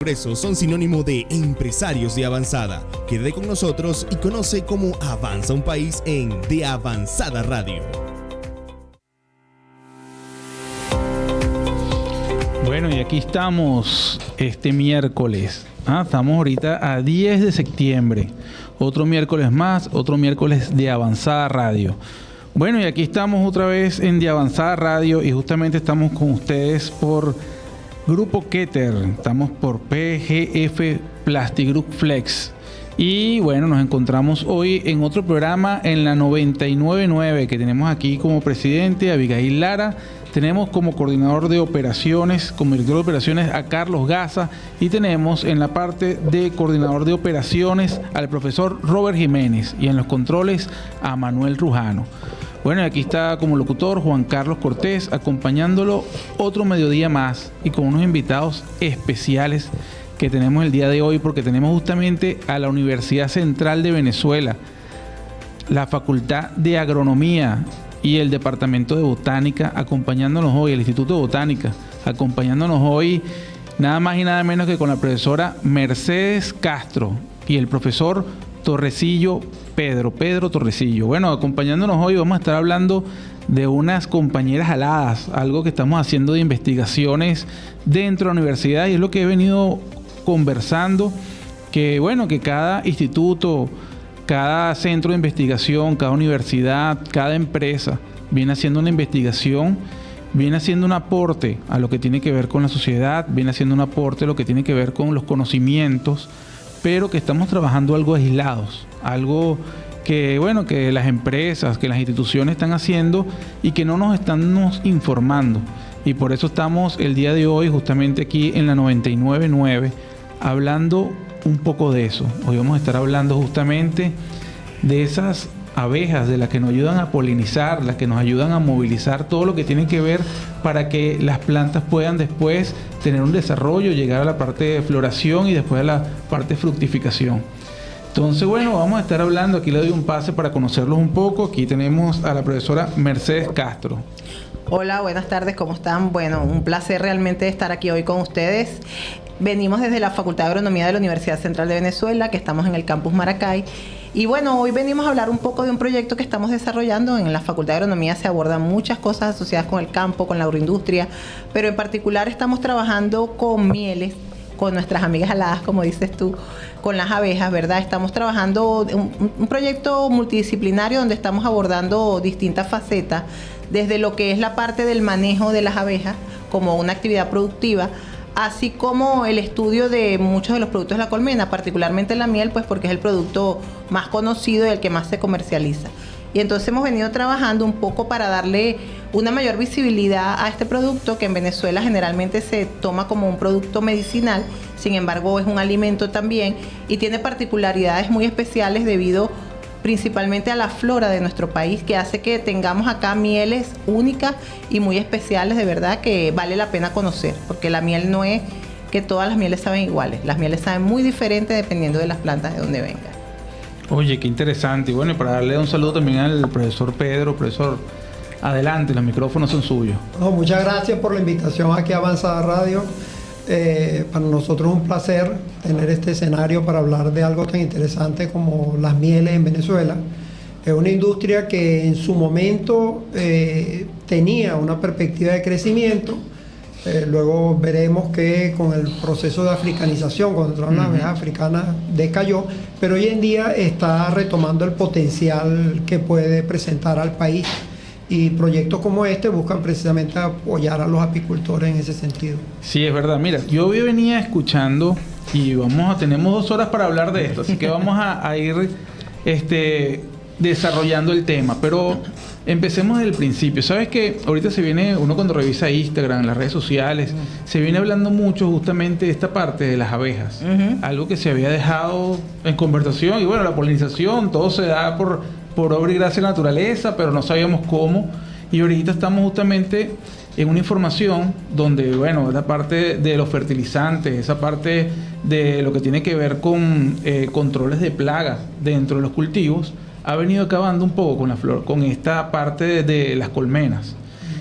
Progreso son sinónimo de empresarios de avanzada. Quédate con nosotros y conoce cómo avanza un país en De Avanzada Radio. Bueno, y aquí estamos este miércoles. Estamos ahorita a 10 de septiembre. Otro miércoles más, otro miércoles de Avanzada Radio. Bueno, y aquí estamos otra vez en De Avanzada Radio y justamente estamos con ustedes por Grupo Keter. Estamos por PGF Plastigroup Flex. Y bueno, nos encontramos hoy en otro programa en la 99.9 que tenemos aquí como presidente a Abigail Lara. Tenemos como coordinador de operaciones, como director de operaciones a Carlos Gaza y tenemos en la parte de coordinador de operaciones al profesor Robert Jiménez y en los controles a Manuel Rujano. Bueno, y aquí está como locutor Juan Carlos Cortés acompañándolo otro mediodía más y con unos invitados especiales que tenemos el día de hoy porque tenemos justamente a la Universidad Central de Venezuela, la Facultad de Agronomía y el Departamento de Botánica acompañándonos hoy, el Instituto de Botánica acompañándonos hoy nada más y nada menos que con la profesora Mercedes Castro y el profesor Torrecillo Pedro Torrecillo. Bueno, acompañándonos hoy vamos a estar hablando de unas compañeras aladas, algo que estamos haciendo de investigaciones dentro de la universidad y es lo que he venido conversando, que bueno, que cada instituto, cada centro de investigación, cada universidad, cada empresa viene haciendo una investigación, viene haciendo un aporte a lo que tiene que ver con la sociedad, viene haciendo un aporte a lo que tiene que ver con los conocimientos, pero que estamos trabajando algo aislados, algo que bueno, que las empresas, que las instituciones están haciendo y que no nos están informando. Y por eso estamos el día de hoy justamente aquí en la 99.9 hablando un poco de eso. Hoy vamos a estar hablando justamente de esas abejas, de las que nos ayudan a polinizar, las que nos ayudan a movilizar todo lo que tiene que ver para que las plantas puedan después tener un desarrollo, llegar a la parte de floración y después a la parte de fructificación. Entonces, bueno, vamos a estar hablando, aquí le doy un pase para conocerlos un poco. Aquí tenemos a la profesora Mercedes Castro. Hola, buenas tardes, ¿cómo están? Bueno, un placer realmente estar aquí hoy con ustedes. Venimos desde la Facultad de Agronomía de la Universidad Central de Venezuela, que estamos en el campus Maracay. Y bueno, hoy venimos a hablar un poco de un proyecto que estamos desarrollando. En la Facultad de Agronomía se abordan muchas cosas asociadas con el campo, con la agroindustria, pero en particular estamos trabajando con mieles, con nuestras amigas aladas, como dices tú, con las abejas, ¿verdad? Estamos trabajando un proyecto multidisciplinario donde estamos abordando distintas facetas, desde lo que es la parte del manejo de las abejas como una actividad productiva, así como el estudio de muchos de los productos de la colmena, particularmente la miel, pues porque es el producto más conocido y el que más se comercializa. Y entonces hemos venido trabajando un poco para darle una mayor visibilidad a este producto que en Venezuela generalmente se toma como un producto medicinal, sin embargo es un alimento también y tiene particularidades muy especiales debido principalmente a la flora de nuestro país, que hace que tengamos acá mieles únicas y muy especiales, de verdad que vale la pena conocer, porque la miel no es que todas las mieles saben iguales, las mieles saben muy diferentes dependiendo de las plantas de donde vengan. Oye, qué interesante. Y bueno, y para darle un saludo también al profesor Pedro, profesor, adelante, los micrófonos son suyos. No, muchas gracias por la invitación aquí a Avanzada Radio. Para nosotros es un placer tener este escenario para hablar de algo tan interesante como las mieles en Venezuela. Es una industria que en su momento tenía una perspectiva de crecimiento. Luego veremos que con el proceso de africanización, cuando entraron las abejas africanas, decayó, pero hoy en día está retomando el potencial que puede presentar al país. Y proyectos como este buscan precisamente apoyar a los apicultores en ese sentido. Sí, es verdad. Mira, yo venía escuchando y tenemos 2 horas para hablar de esto, así que vamos a ir desarrollando el tema, pero empecemos desde el principio. Sabes que ahorita uno cuando revisa Instagram, las redes sociales, se viene hablando mucho justamente de esta parte de las abejas, algo que se había dejado en conversación y bueno, la polinización, todo se da por obra y gracia de la naturaleza, pero no sabíamos cómo. Y ahorita estamos justamente en una información donde, bueno, esa parte de los fertilizantes, esa parte de lo que tiene que ver con controles de plagas dentro de los cultivos, ha venido acabando un poco con la flor, con esta parte de las colmenas.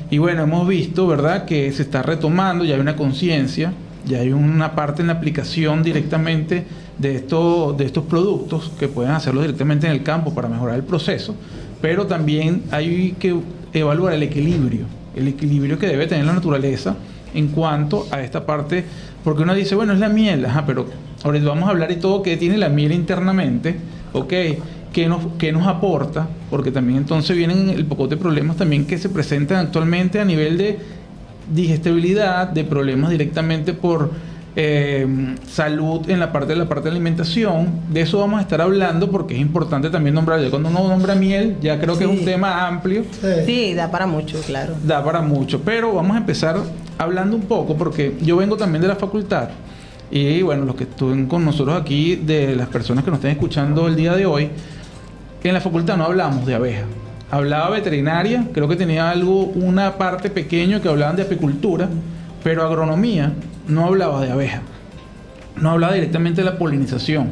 Y bueno, hemos visto, ¿verdad?, que se está retomando, ya hay una conciencia Ya hay una parte en la aplicación directamente de estos productos que pueden hacerlo directamente en el campo para mejorar el proceso, pero también hay que evaluar el equilibrio que debe tener la naturaleza en cuanto a esta parte, porque uno dice, bueno, es la miel, pero ahorita vamos a hablar de todo que tiene la miel internamente, ¿ok? ¿Qué nos aporta? Porque también entonces vienen el pocote de problemas también que se presentan actualmente a nivel de digestibilidad, de problemas directamente por salud en la parte de alimentación. De eso vamos a estar hablando porque es importante también nombrar. Cuando uno nombra miel, ya creo que es un tema amplio. Sí, da para mucho, claro. Da para mucho, pero vamos a empezar hablando un poco porque yo vengo también de la facultad y bueno, los que estuvieron con nosotros aquí, de las personas que nos estén escuchando el día de hoy, en la facultad no hablamos de abejas. Hablaba veterinaria, creo que tenía una parte pequeña que hablaban de apicultura, pero agronomía no hablaba de abejas. No hablaba directamente de la polinización.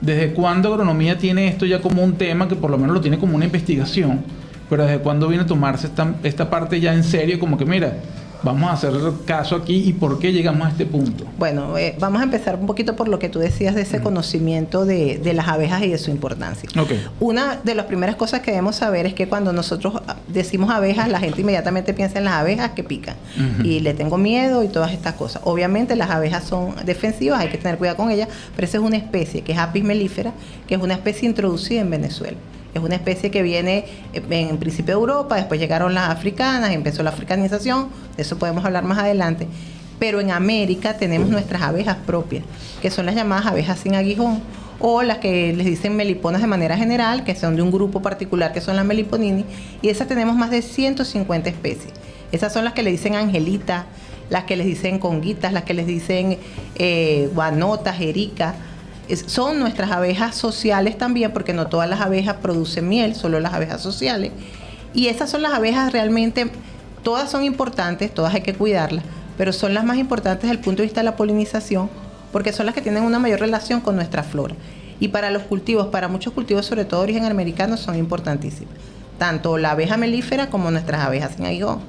¿Desde cuándo agronomía tiene esto ya como un tema que por lo menos lo tiene como una investigación? Pero ¿desde cuándo viene a tomarse esta parte ya en serio? Como que mira, vamos a hacer caso aquí y por qué llegamos a este punto. Bueno, vamos a empezar un poquito por lo que tú decías de ese conocimiento de las abejas y de su importancia. Okay. Una de las primeras cosas que debemos saber es que cuando nosotros decimos abejas, la gente inmediatamente piensa en las abejas que pican. Y le tengo miedo y todas estas cosas. Obviamente las abejas son defensivas, hay que tener cuidado con ellas, pero esa es una especie que es Apis mellifera, que es una especie introducida en Venezuela. Es una especie que viene en principio de Europa, después llegaron las africanas, empezó la africanización, de eso podemos hablar más adelante. Pero en América tenemos nuestras abejas propias, que son las llamadas abejas sin aguijón, o las que les dicen meliponas de manera general, que son de un grupo particular que son las meliponini, y esas tenemos más de 150 especies. Esas son las que le dicen angelita, las que les dicen conguitas, las que les dicen guanotas, ericas. Son nuestras abejas sociales también, porque no todas las abejas producen miel, solo las abejas sociales. Y esas son las abejas realmente, todas son importantes, todas hay que cuidarlas, pero son las más importantes desde el punto de vista de la polinización, porque son las que tienen una mayor relación con nuestra flora. Y para los cultivos, para muchos cultivos, sobre todo de origen americano, son importantísimas. Tanto la abeja melífera como nuestras abejas sin aguijón.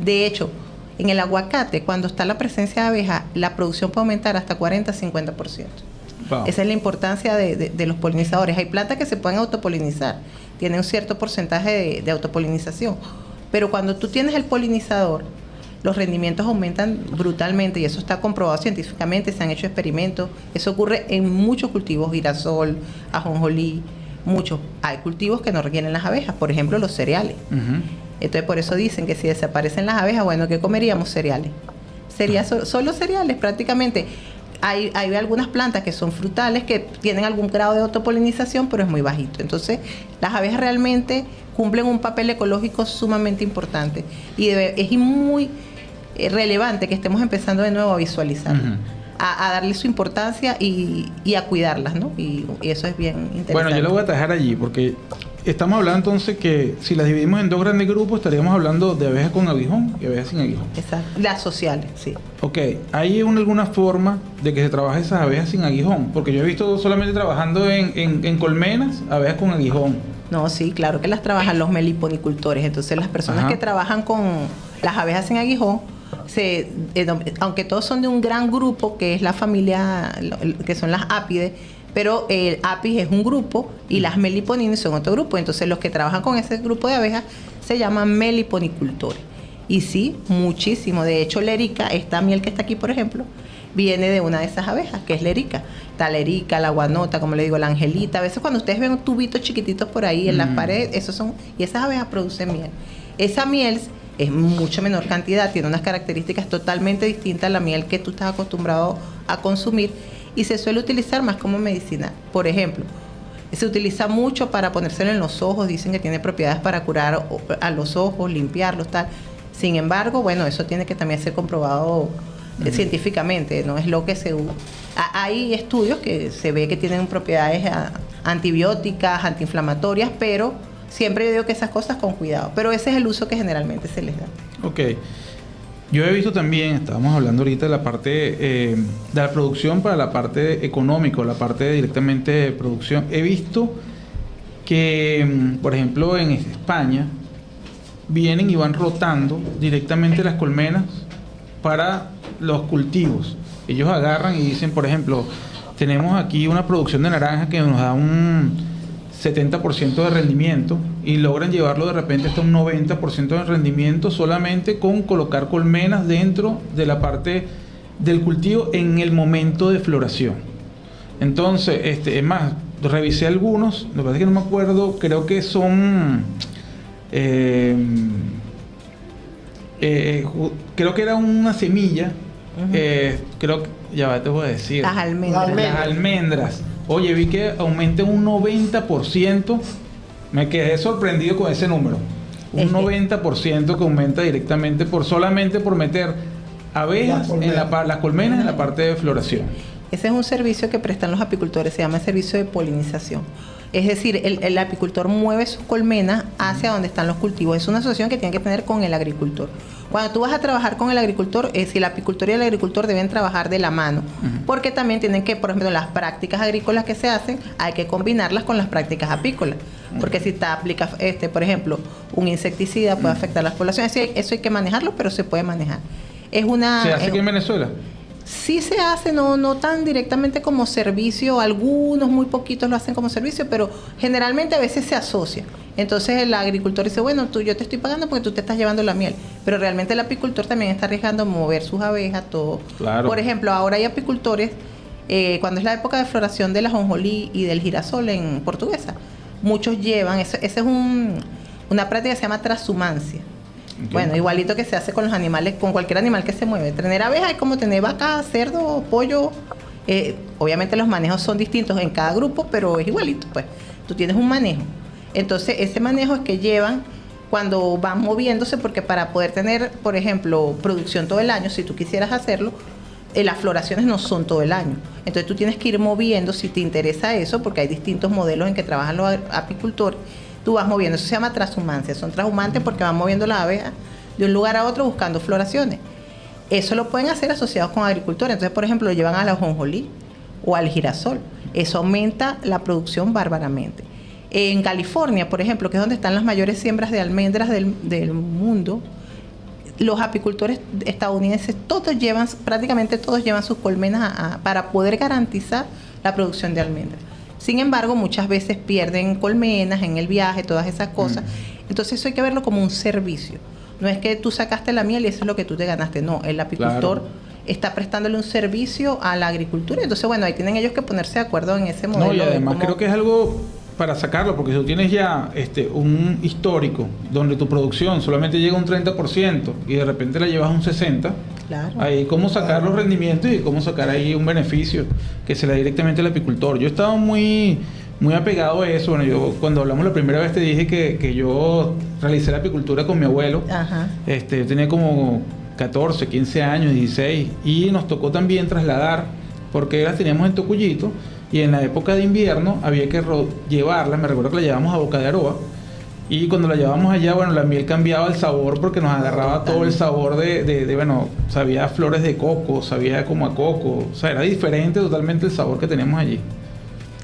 De hecho, en el aguacate, cuando está la presencia de abejas, la producción puede aumentar hasta 40-50%. Wow. Esa es la importancia de los polinizadores. Hay plantas que se pueden autopolinizar, tienen un cierto porcentaje de autopolinización, pero cuando tú tienes el polinizador, los rendimientos aumentan brutalmente y eso está comprobado científicamente, se han hecho experimentos. Eso ocurre en muchos cultivos, girasol, ajonjolí, muchos. Hay cultivos que no requieren las abejas, por ejemplo los cereales. Entonces por eso dicen que si desaparecen las abejas, bueno, ¿qué comeríamos? Cereales. Sería solo cereales prácticamente. Hay algunas plantas que son frutales que tienen algún grado de autopolinización, pero es muy bajito. Entonces, las abejas realmente cumplen un papel ecológico sumamente importante y es muy relevante que estemos empezando de nuevo a visualizar, a darle su importancia y a cuidarlas, ¿no? Y eso es bien interesante. Bueno, yo lo voy a dejar allí porque estamos hablando entonces que si las dividimos en dos grandes grupos, estaríamos hablando de abejas con aguijón y abejas sin aguijón. Exacto. Las sociales, sí. Ok, ¿hay alguna forma de que se trabaje esas abejas sin aguijón? Porque yo he visto solamente trabajando en colmenas, abejas con aguijón. No, sí, claro que las trabajan los meliponicultores. Entonces, las personas que trabajan con las abejas sin aguijón, aunque todos son de un gran grupo, que es la familia, que son las ápides, pero el apis es un grupo y las meliponini son otro grupo. Entonces, los que trabajan con ese grupo de abejas se llaman meliponicultores. Y sí, muchísimo. De hecho, la erica, esta miel que está aquí, por ejemplo, viene de una de esas abejas, que es la erica. Está la erica, la guanota, como le digo, la angelita. A veces cuando ustedes ven tubitos chiquititos por ahí en las paredes, y esas abejas producen miel. Esa miel es mucho menor cantidad, tiene unas características totalmente distintas a la miel que tú estás acostumbrado a consumir y se suele utilizar más como medicina. Por ejemplo, se utiliza mucho para ponérselo en los ojos, dicen que tiene propiedades para curar a los ojos, limpiarlos, tal. Sin embargo, bueno, eso tiene que también ser comprobado científicamente, no es lo que se usa. Hay estudios que se ve que tienen propiedades antibióticas, antiinflamatorias, pero siempre yo digo que esas cosas con cuidado. Pero ese es el uso que generalmente se les da. Ok. Yo he visto también, estábamos hablando ahorita de la parte de la producción para la parte económica, la parte directamente de producción. He visto que, por ejemplo, en España vienen y van rotando directamente las colmenas para los cultivos. Ellos agarran y dicen, por ejemplo, tenemos aquí una producción de naranja que nos da un 70% de rendimiento y logran llevarlo de repente hasta un 90% de rendimiento solamente con colocar colmenas dentro de la parte del cultivo en el momento de floración. Entonces, es más, revisé algunos, me parece que no me acuerdo, creo que son... creo que era una semilla. Creo que, ya te voy a decir. Las almendras. Las almendras. Oye, vi que aumenta un 90%. Me quedé sorprendido con ese número. Un 90% que aumenta directamente solamente por meter abejas en las colmenas en la parte de floración. Ese es un servicio que prestan los apicultores, se llama el servicio de polinización. Es decir, el apicultor mueve sus colmenas hacia donde están los cultivos. Es una asociación que tiene que tener con el agricultor. Cuando tú vas a trabajar con el agricultor, si el apicultor y el agricultor deben trabajar de la mano, porque también tienen que, por ejemplo, las prácticas agrícolas que se hacen, hay que combinarlas con las prácticas apícolas. Porque si te aplicas, por ejemplo, un insecticida puede afectar las poblaciones. Eso hay que manejarlo, pero se puede manejar. ¿Se hace aquí en Venezuela? Sí se hace, no tan directamente como servicio, algunos muy poquitos lo hacen como servicio, pero generalmente a veces se asocia. Entonces el agricultor dice, bueno, yo te estoy pagando porque tú te estás llevando la miel, pero realmente el apicultor también está arriesgando mover sus abejas, todo. Claro. Por ejemplo, ahora hay apicultores, cuando es la época de floración de la ajonjolí y del girasol en Portuguesa, muchos llevan, esa es una práctica que se llama transhumancia. Okay. Bueno, igualito que se hace con los animales, con cualquier animal que se mueve. Tener abejas es como tener vaca, cerdo, pollo. Obviamente los manejos son distintos en cada grupo, pero es igualito, pues. Tú tienes un manejo. Entonces, ese manejo es que llevan cuando van moviéndose, porque para poder tener, por ejemplo, producción todo el año, si tú quisieras hacerlo, las floraciones no son todo el año. Entonces, tú tienes que ir moviendo si te interesa eso, porque hay distintos modelos en que trabajan los apicultores. Tú vas moviendo, eso se llama transhumancia, son transhumantes porque van moviendo las abejas de un lugar a otro buscando floraciones. Eso lo pueden hacer asociados con agricultores. Entonces, por ejemplo, lo llevan a la ajonjolí o al girasol. Eso aumenta la producción bárbaramente. En California, por ejemplo, que es donde están las mayores siembras de almendras del mundo, los apicultores estadounidenses prácticamente todos llevan sus colmenas para poder garantizar la producción de almendras. Sin embargo, muchas veces pierden colmenas en el viaje, todas esas cosas. Entonces eso hay que verlo como un servicio. No es que tú sacaste la miel y eso es lo que tú te ganaste. No, el apicultor está prestándole un servicio a la agricultura. Entonces, bueno, ahí tienen ellos que ponerse de acuerdo en ese modelo. No, y además creo que es algo para sacarlo, porque si tú tienes ya un histórico donde tu producción solamente llega a un 30% y de repente la llevas a un 60%, claro, ahí cómo sacar los rendimientos y cómo sacar ahí un beneficio que se le da directamente al apicultor. Yo estaba muy apegado a eso. Bueno, yo cuando hablamos la primera vez te dije que yo realicé la apicultura con mi abuelo. Ajá. Yo tenía como 14, 15 años, 16, y nos tocó también trasladar, porque las teníamos en Tocuyito, y en la época de invierno había que llevarla. Me recuerdo que la llevamos a Boca de Aroa, y cuando la llevamos allá, bueno, la miel cambiaba el sabor porque nos agarraba todo el sabor bueno, sabía flores de coco, sabía como a coco, o sea, era diferente totalmente el sabor que teníamos allí.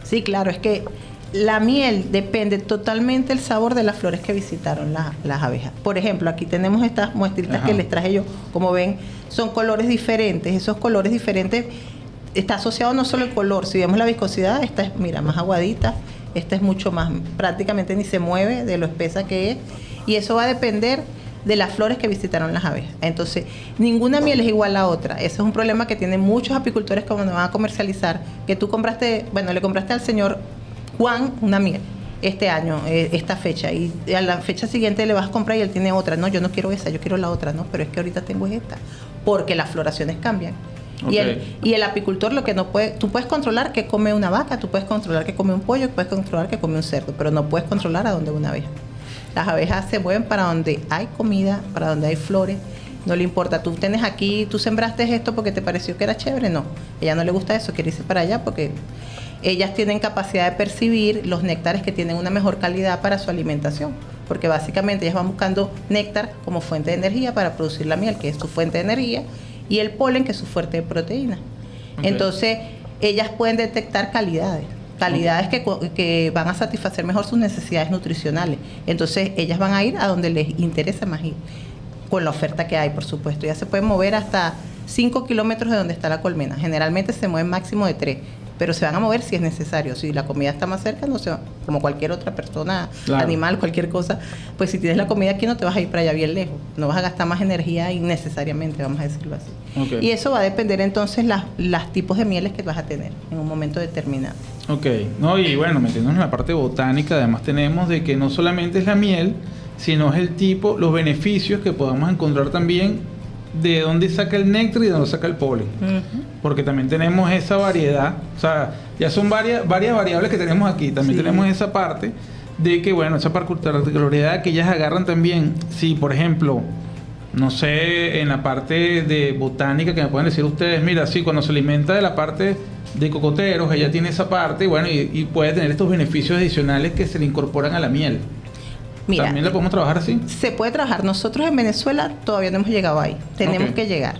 Sí, claro, es que la miel depende totalmente del sabor de las flores que visitaron las abejas. Por ejemplo, aquí tenemos estas muestritas que les traje yo. Como ven, son colores diferentes. Esos colores diferentes está asociado no solo el color. Si vemos la viscosidad, esta es, mira, más aguadita. Esta es mucho más, prácticamente ni se mueve de lo espesa que es. Y eso va a depender de las flores que visitaron las abejas. Entonces, ninguna miel es igual a otra. Ese es un problema que tienen muchos apicultores cuando van a comercializar. Que tú compraste, bueno, le compraste al señor Juan una miel este año, esta fecha, y a la fecha siguiente le vas a comprar y él tiene otra. No, yo no quiero esa, yo quiero la otra. No, pero es que ahorita tengo esta. Porque las floraciones cambian. Okay. Y el apicultor lo que no puede, tú puedes controlar que come una vaca, tú puedes controlar que come un pollo, puedes controlar que come un cerdo, pero no puedes controlar a dónde va una abeja. Las abejas se mueven para donde hay comida, para donde hay flores. No le importa, tú tienes aquí, tú sembraste esto porque te pareció que era chévere. No, a ella no le gusta eso, quiere irse para allá porque ellas tienen capacidad de percibir los néctares que tienen una mejor calidad para su alimentación. Porque básicamente ellas van buscando néctar como fuente de energía para producir la miel, que es su fuente de energía, y el polen, que es su fuente de proteína. Okay. Entonces, ellas pueden detectar calidades que van a satisfacer mejor sus necesidades nutricionales. Entonces, ellas van a ir a donde les interesa más ir, con la oferta que hay, por supuesto. Ya se pueden mover hasta 5 kilómetros de donde está la colmena. Generalmente se mueven máximo de 3, pero se van a mover si es necesario. Si la comida está más cerca, no se va, como cualquier otra persona, claro, animal, cualquier cosa, pues si tienes la comida aquí no te vas a ir para allá bien lejos. No vas a gastar más energía innecesariamente, vamos a decirlo así. Okay. Y eso va a depender entonces las tipos de mieles que vas a tener en un momento determinado. Ok, no, y bueno, metiéndonos en la parte botánica, además tenemos de que no solamente es la miel, sino es el tipo, los beneficios que podamos encontrar también de dónde saca el néctar y de dónde saca el polen. Porque también tenemos esa variedad, o sea, ya son varias variables que tenemos aquí. También tenemos esa parte de que, bueno, esa particularidad que ellas agarran también. Si, por ejemplo, no sé, en la parte de botánica que me pueden decir ustedes, mira, sí, cuando se alimenta de la parte de cocoteros, ella tiene esa parte, bueno, y puede tener estos beneficios adicionales que se le incorporan a la miel. Mira, ¿también la podemos trabajar así? Se puede trabajar. Nosotros en Venezuela todavía no hemos llegado ahí. Tenemos que llegar.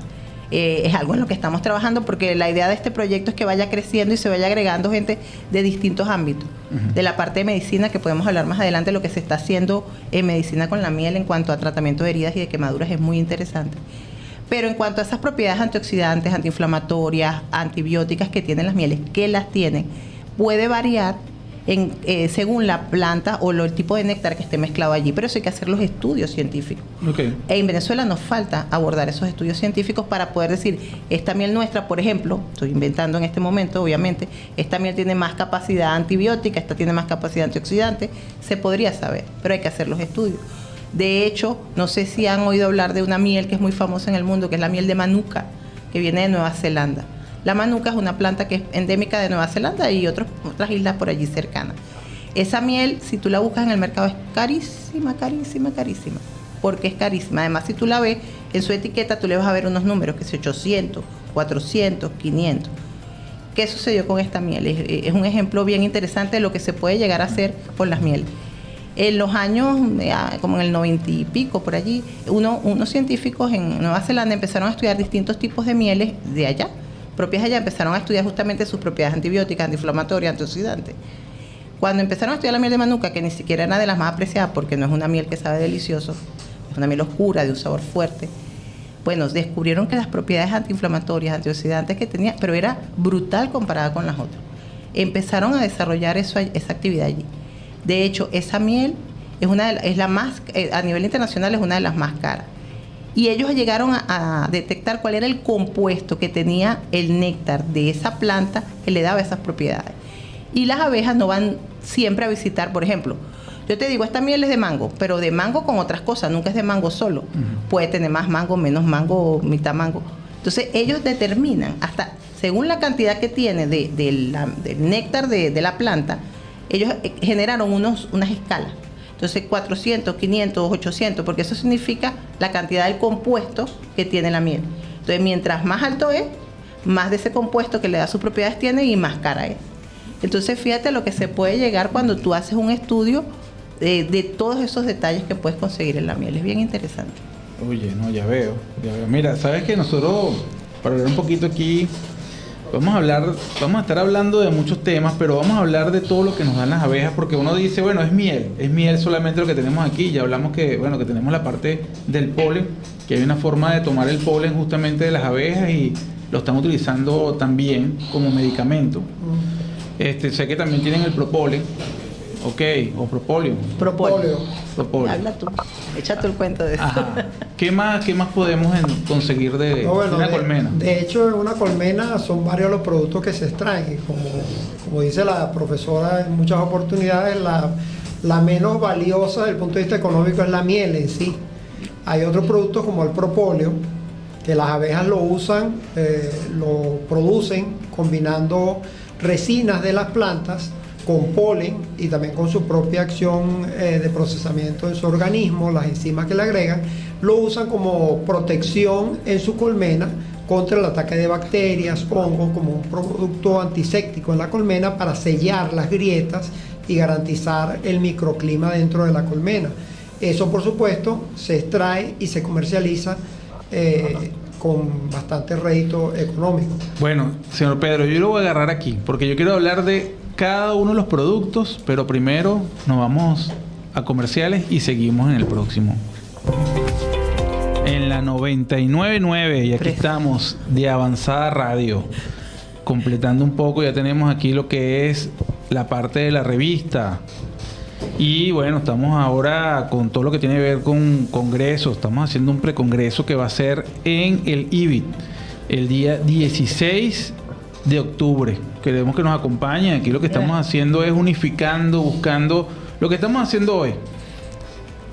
Es algo en lo que estamos trabajando porque la idea de este proyecto es que vaya creciendo y se vaya agregando gente de distintos ámbitos. De la parte de medicina, que podemos hablar más adelante, lo que se está haciendo en medicina con la miel en cuanto a tratamiento de heridas y de quemaduras es muy interesante. Pero en cuanto a esas propiedades antioxidantes, antiinflamatorias, antibióticas que tienen las mieles, que las tienen, puede variar según la planta o el tipo de néctar que esté mezclado allí, pero eso hay que hacer los estudios científicos. En Venezuela nos falta abordar esos estudios científicos para poder decir, esta miel nuestra, por ejemplo, estoy inventando en este momento, obviamente, esta miel tiene más capacidad antibiótica, esta tiene más capacidad antioxidante, se podría saber, pero hay que hacer los estudios. De hecho, no sé si han oído hablar de una miel que es muy famosa en el mundo, que es la miel de Manuka, que viene de Nueva Zelanda. La manuka es una planta que es endémica de Nueva Zelanda y otras islas por allí cercanas. Esa miel, si tú la buscas en el mercado, es carísima, carísima, carísima. Porque es carísima. Además, si tú la ves en su etiqueta, tú le vas a ver unos números, que es 800, 400, 500. ¿Qué sucedió con esta miel? Es un ejemplo bien interesante de lo que se puede llegar a hacer con las mieles. En los años, como en el 90 y pico, por allí, unos científicos en Nueva Zelanda empezaron a estudiar distintos tipos de mieles de allá, propias allá, empezaron a estudiar justamente sus propiedades antibióticas, antiinflamatorias, antioxidantes. Cuando empezaron a estudiar la miel de Manuka, que ni siquiera era de las más apreciadas porque no es una miel que sabe delicioso, es una miel oscura, de un sabor fuerte, bueno, descubrieron que las propiedades antiinflamatorias, antioxidantes que tenía, pero era brutal comparada con las otras. Empezaron a desarrollar esa actividad allí. De hecho, esa miel es la más, a nivel internacional es una de las más caras. Y ellos llegaron a detectar cuál era el compuesto que tenía el néctar de esa planta que le daba esas propiedades. Y las abejas no van siempre a visitar, por ejemplo, yo te digo, esta miel es de mango, pero de mango con otras cosas, nunca es de mango solo. Puede tener más mango, menos mango, mitad mango. Entonces ellos determinan, hasta según la cantidad que tiene del néctar de la planta, ellos generaron unas escalas. Entonces 400, 500, 800, porque eso significa la cantidad del compuesto que tiene la miel. Entonces mientras más alto es, más de ese compuesto que le da sus propiedades tiene y más cara es. Entonces fíjate lo que se puede llegar cuando tú haces un estudio de todos esos detalles que puedes conseguir en la miel. Es bien interesante. Oye, no, ya veo. Mira, sabes que nosotros, para hablar un poquito aquí, vamos a estar hablando de muchos temas, pero vamos a hablar de todo lo que nos dan las abejas, porque uno dice, bueno, es miel solamente lo que tenemos aquí. Ya hablamos que tenemos la parte del polen, que hay una forma de tomar el polen justamente de las abejas y lo están utilizando también como medicamento. Sé que también tienen el propolen, o propóleo. Propóleo. Propóleo. Habla tú, échate el cuento de eso. Ajá. ¿Qué más podemos conseguir de una colmena? De hecho, en una colmena son varios los productos que se extraen. Como dice la profesora en muchas oportunidades, la menos valiosa desde el punto de vista económico es la miel en sí. Hay otros productos como el propóleo, que las abejas lo usan, lo producen combinando resinas de las plantas con polen y también con su propia acción de procesamiento en su organismo, las enzimas que le agregan, lo usan como protección en su colmena contra el ataque de bacterias, hongos, como un producto antiséptico en la colmena para sellar las grietas y garantizar el microclima dentro de la colmena. Eso, por supuesto, se extrae y se comercializa con bastante rédito económico. Bueno, señor Pedro, yo lo voy a agarrar aquí porque yo quiero hablar de cada uno de los productos, pero primero nos vamos a comerciales y seguimos en el próximo. En la 99.9 y aquí estamos de Avanzada Radio, completando un poco. Ya tenemos aquí lo que es la parte de la revista. Y bueno, estamos ahora con todo lo que tiene que ver con congresos. Estamos haciendo un precongreso que va a ser en el IBIT el día 16 de octubre. Queremos que nos acompañen. Aquí lo que estamos haciendo es unificando, buscando lo que estamos haciendo hoy.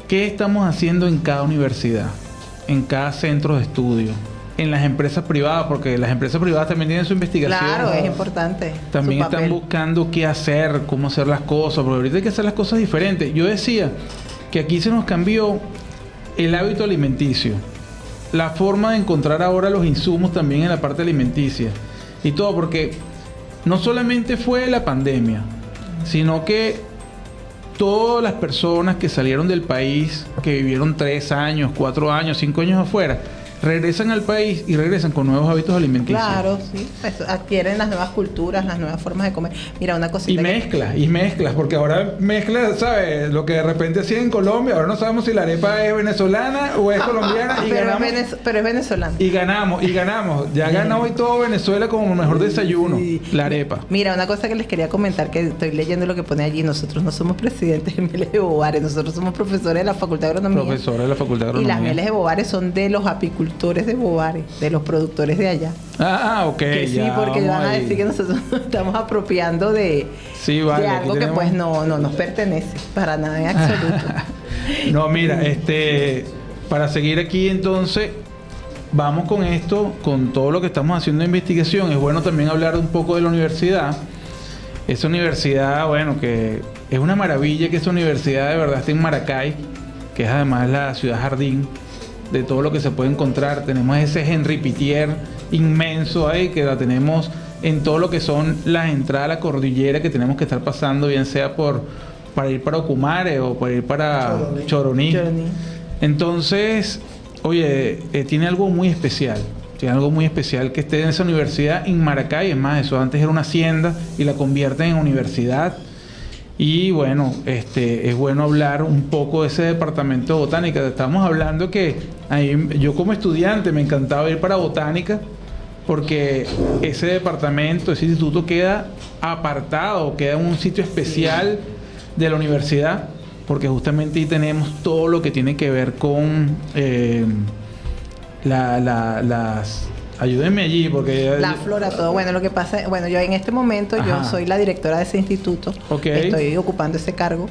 ¿Qué estamos haciendo en cada universidad? En cada centro de estudio, en las empresas privadas, porque las empresas privadas también tienen su investigación. Claro, es importante. También están buscando qué hacer, cómo hacer las cosas, porque ahorita hay que hacer las cosas diferentes. Yo decía que aquí se nos cambió el hábito alimenticio, la forma de encontrar ahora los insumos también en la parte alimenticia y todo, porque no solamente fue la pandemia, sino que todas las personas que salieron del país, que vivieron 3 años, 4 años, 5 años afuera, regresan al país y regresan con nuevos hábitos alimenticios. Claro, sí. Pues adquieren las nuevas culturas, las nuevas formas de comer. Mira, una cosita. Y mezclas, porque ahora mezclas, ¿sabes? Lo que de repente hacía en Colombia, ahora no sabemos si la arepa es venezolana o es colombiana. Y pero, ganamos, pero es venezolana. Y ganamos. Ya gana hoy todo Venezuela como mejor desayuno, la arepa. Mira, una cosa que les quería comentar, que estoy leyendo lo que pone allí. Nosotros no somos presidentes de Mieles de Bovares, nosotros somos profesores de la Facultad de Agronomía. Profesores de la Facultad de Agronomía. Y las Mieles de Bovares son de los apicultores de Bovares, de los productores de allá. Ok. Que sí, porque van a decir que nosotros nos estamos apropiando de algo que pues no nos pertenece para nada en absoluto. No, mira, para seguir aquí entonces, vamos con esto, con todo lo que estamos haciendo de investigación. Es bueno también hablar un poco de la universidad. Esa universidad, bueno, que es una maravilla que esa universidad de verdad esté en Maracay, que es además la ciudad jardín de todo lo que se puede encontrar. Tenemos ese Henri Pittier inmenso ahí, que la tenemos en todo lo que son las entradas a la cordillera que tenemos que estar pasando, bien sea para ir para Ocumare o para ir para Choroní. Entonces, oye, tiene algo muy especial. Tiene algo muy especial que esté en esa universidad en Maracay. Es más, eso antes era una hacienda y la convierten en universidad. Y bueno, es bueno hablar un poco de ese departamento de botánica. Estamos hablando que yo como estudiante me encantaba ir para botánica, porque ese departamento, ese instituto queda apartado, queda en un sitio especial de la universidad, porque justamente ahí tenemos todo lo que tiene que ver con las... Ayúdenme allí porque... La flora, todo. Bueno, lo que pasa... Bueno, yo en este momento yo soy la directora de ese instituto. Estoy ocupando ese cargo.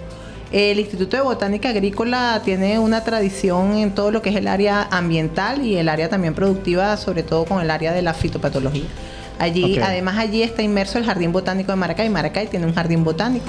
El Instituto de Botánica Agrícola tiene una tradición en todo lo que es el área ambiental y el área también productiva, sobre todo con el área de la fitopatología. Además, allí está inmerso el Jardín Botánico de Maracay. Maracay tiene un jardín botánico.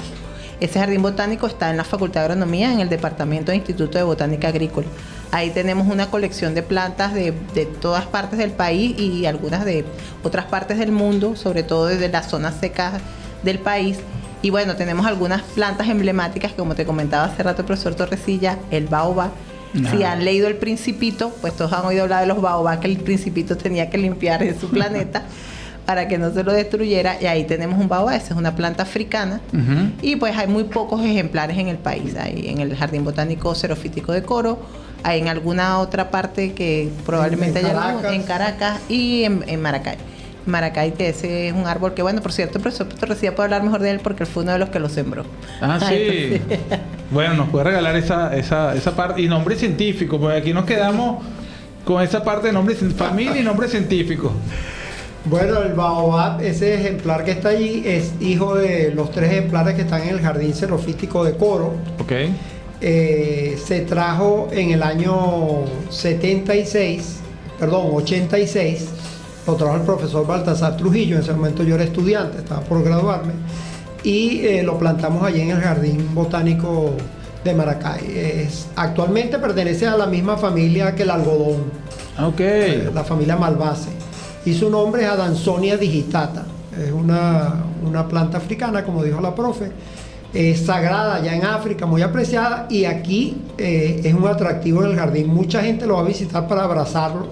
Ese jardín botánico está en la Facultad de Agronomía, en el Departamento de Instituto de Botánica Agrícola. Ahí tenemos una colección de plantas de todas partes del país y algunas de otras partes del mundo, sobre todo desde las zonas secas del país. Y bueno, tenemos algunas plantas emblemáticas, como te comentaba hace rato el profesor Torrecilla, el baobab. Si han leído El Principito, pues todos han oído hablar de los baobab, que el Principito tenía que limpiar en su planeta para que no se lo destruyera. Y ahí tenemos un baobab, esa es una planta africana. Y pues hay muy pocos ejemplares en el país. Hay en el Jardín Botánico Xerofítico de Coro, hay en alguna otra parte que probablemente haya en Caracas y en Maracay. Maracay, que ese es un árbol que, bueno, por cierto, el profesor Torrecilla puede hablar mejor de él porque él fue uno de los que lo sembró. Sí. Bueno, nos puede regalar esa parte. Y nombre científico, porque aquí nos quedamos con esa parte de nombre, familia y nombre científico. Bueno, el baobab, ese ejemplar que está allí, es hijo de los 3 ejemplares que están en el Jardín Xerofítico de Coro. Se trajo en el año 86, lo trajo el profesor Baltasar Trujillo. En ese momento yo era estudiante, estaba por graduarme, y lo plantamos allí en el Jardín Botánico de Maracay. Actualmente pertenece a la misma familia que el algodón, la familia Malvaceae, y su nombre es Adansonia digitata. Es una planta africana, como dijo la profe. Es sagrada allá en África, muy apreciada, y aquí es un atractivo en el jardín. Mucha gente lo va a visitar para abrazarlo,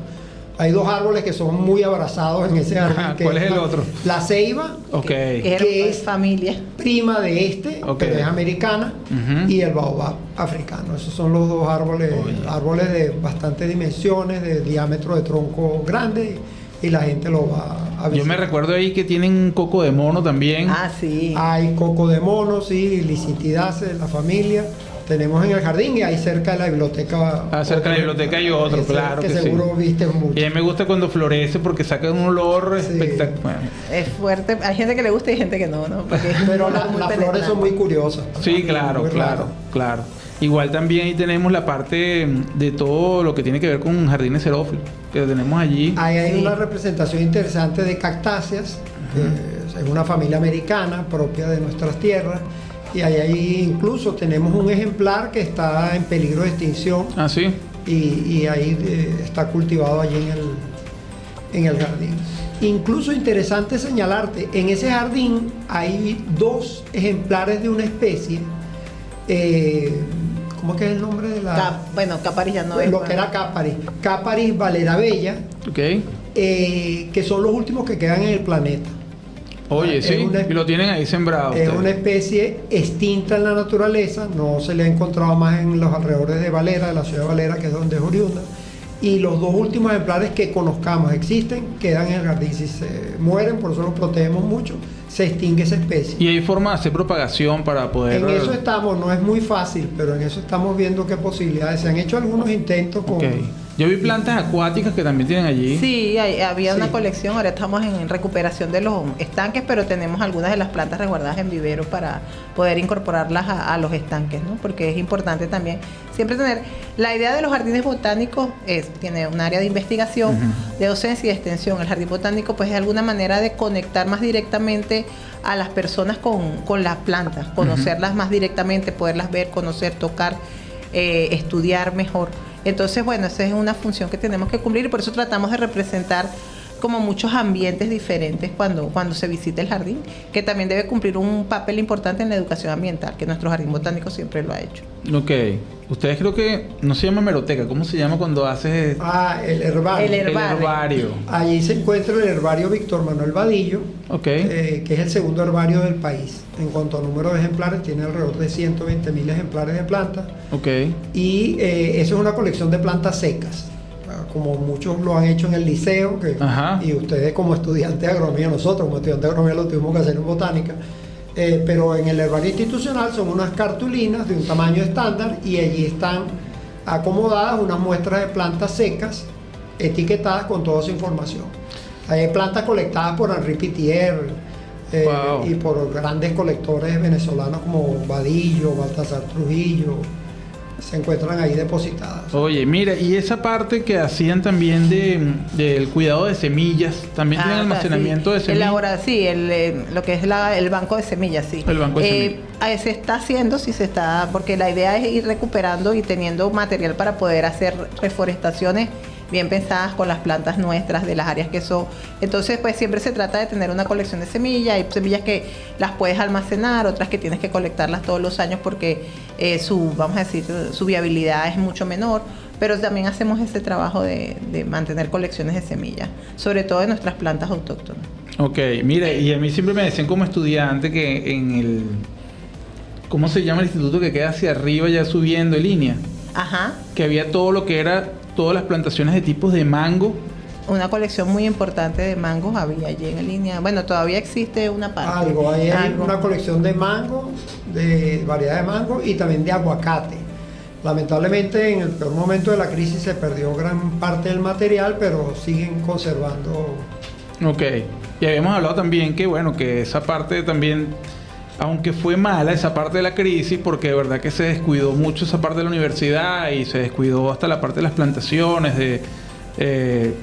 Hay 2 árboles que son muy abrazados en ese jardín. Ajá, ¿cuál es el otro? La ceiba, Ok. que es familia. prima de este, Ok. pero es americana, Ujú. y el baobab africano. Esos son los 2 árboles, Oye. árboles de bastantes dimensiones, de diámetro de tronco grande, y la gente lo va a Yo visitar. me recuerdo ahí que tienen coco de mono también. Ah, sí. Hay coco de mono, sí, licitidaceae, la familia. Tenemos en el jardín y hay cerca de la biblioteca. Cerca de la biblioteca hay otro, ese claro que sí. seguro viste mucho. Y a mí me gusta cuando florece porque saca un olor Sí. espectacular. Es fuerte. Hay gente que le gusta y gente que no, ¿no? Porque es Pero un olor muy las flores son muy penetrante. curiosas. Sí, claro, Muy claro, raras. claro. Igual también ahí tenemos la parte de todo lo que tiene que ver con jardines xerófilos, que tenemos allí. Ahí hay Sí. una representación interesante de cactáceas, que es una familia americana propia de nuestras tierras, y ahí incluso tenemos un ejemplar que está en peligro de extinción, Ah, sí. y ahí está cultivado allí en el jardín. Incluso interesante señalarte, en ese jardín hay 2 ejemplares de una especie, ¿cómo es que es el nombre de la...? Caparis ya no es. Lo que era Caparis valerabella, Ok. que son los últimos que quedan en el planeta. Oye, Es sí. una- Y lo tienen ahí sembrado. Es ustedes. una especie extinta en la naturaleza, no se le ha encontrado más en los alrededores de Valera, de la ciudad de Valera, que es donde es oriunda. Y los 2 últimos ejemplares que conozcamos existen, quedan en el jardín. Si se mueren, por eso los protegemos mucho, se extingue esa especie. Y hay forma de hacer propagación para poder. En eso estamos, no es muy fácil, pero en eso estamos viendo qué posibilidades. Se han hecho algunos intentos con... Ok. Yo vi plantas acuáticas que también tienen allí. Sí, había una Sí. colección. Ahora estamos en recuperación de los estanques, pero tenemos algunas de las plantas resguardadas en vivero para poder incorporarlas a los estanques, ¿no? Porque es importante también siempre tener. La idea de los jardines botánicos tiene un área de investigación, de docencia y de extensión. El jardín botánico, pues, es alguna manera de conectar más directamente a las personas con las plantas, conocerlas más directamente, poderlas ver, conocer, tocar, estudiar mejor. Entonces, bueno, esa es una función que tenemos que cumplir y por eso tratamos de representar como muchos ambientes diferentes cuando se visita el jardín, que también debe cumplir un papel importante en la educación ambiental, que nuestro jardín botánico siempre lo ha hecho. Ok. Ustedes creo que no se llama hemeroteca. ¿Cómo se llama cuando haces El herbario. El herbario. Allí se encuentra el herbario Víctor Manuel Vadillo, Ok. que es el segundo herbario del país. En cuanto a número de ejemplares, tiene alrededor de 120.000 ejemplares de plantas. Ok. Y eso es una colección de plantas secas, como muchos lo han hecho en el liceo, Ajá. y ustedes como estudiantes de agronomía, nosotros como estudiantes de agronomía lo tuvimos que hacer en botánica. Pero en el herbario institucional son unas cartulinas de un tamaño estándar y allí están acomodadas unas muestras de plantas secas etiquetadas con toda su información. Hay plantas colectadas por Henri Pittier Wow. y por grandes colectores venezolanos como Vadillo, Baltasar Trujillo, se encuentran ahí depositadas. Oye, mira, y esa parte que hacían también del cuidado de semillas, también tienen almacenamiento de semillas. Lo que es el banco de semillas, sí. El banco de semillas. Se está haciendo, porque la idea es ir recuperando y teniendo material para poder hacer reforestaciones bien pensadas con las plantas nuestras de las áreas que son. Entonces, pues siempre se trata de tener una colección de semillas. Hay semillas que las puedes almacenar, otras que tienes que colectarlas todos los años porque su viabilidad es mucho menor. Pero también hacemos ese trabajo de mantener colecciones de semillas, sobre todo de nuestras plantas autóctonas. Ok, mira, y a mí siempre me decían como estudiante que en el... ¿Cómo se llama el instituto que queda hacia arriba ya subiendo en línea? Ajá. Que había todo lo que era, todas las plantaciones de tipos de mango. Una colección muy importante de mangos había allí en línea. Bueno, todavía existe una parte. Ahí hay una colección de mango, de variedad de mango y también de aguacate. Lamentablemente en el peor momento de la crisis se perdió gran parte del material, pero siguen conservando. Ok, y habíamos hablado también que bueno, que esa parte también, aunque fue mala esa parte de la crisis, porque de verdad que se descuidó mucho esa parte de la universidad y se descuidó hasta la parte de las plantaciones, de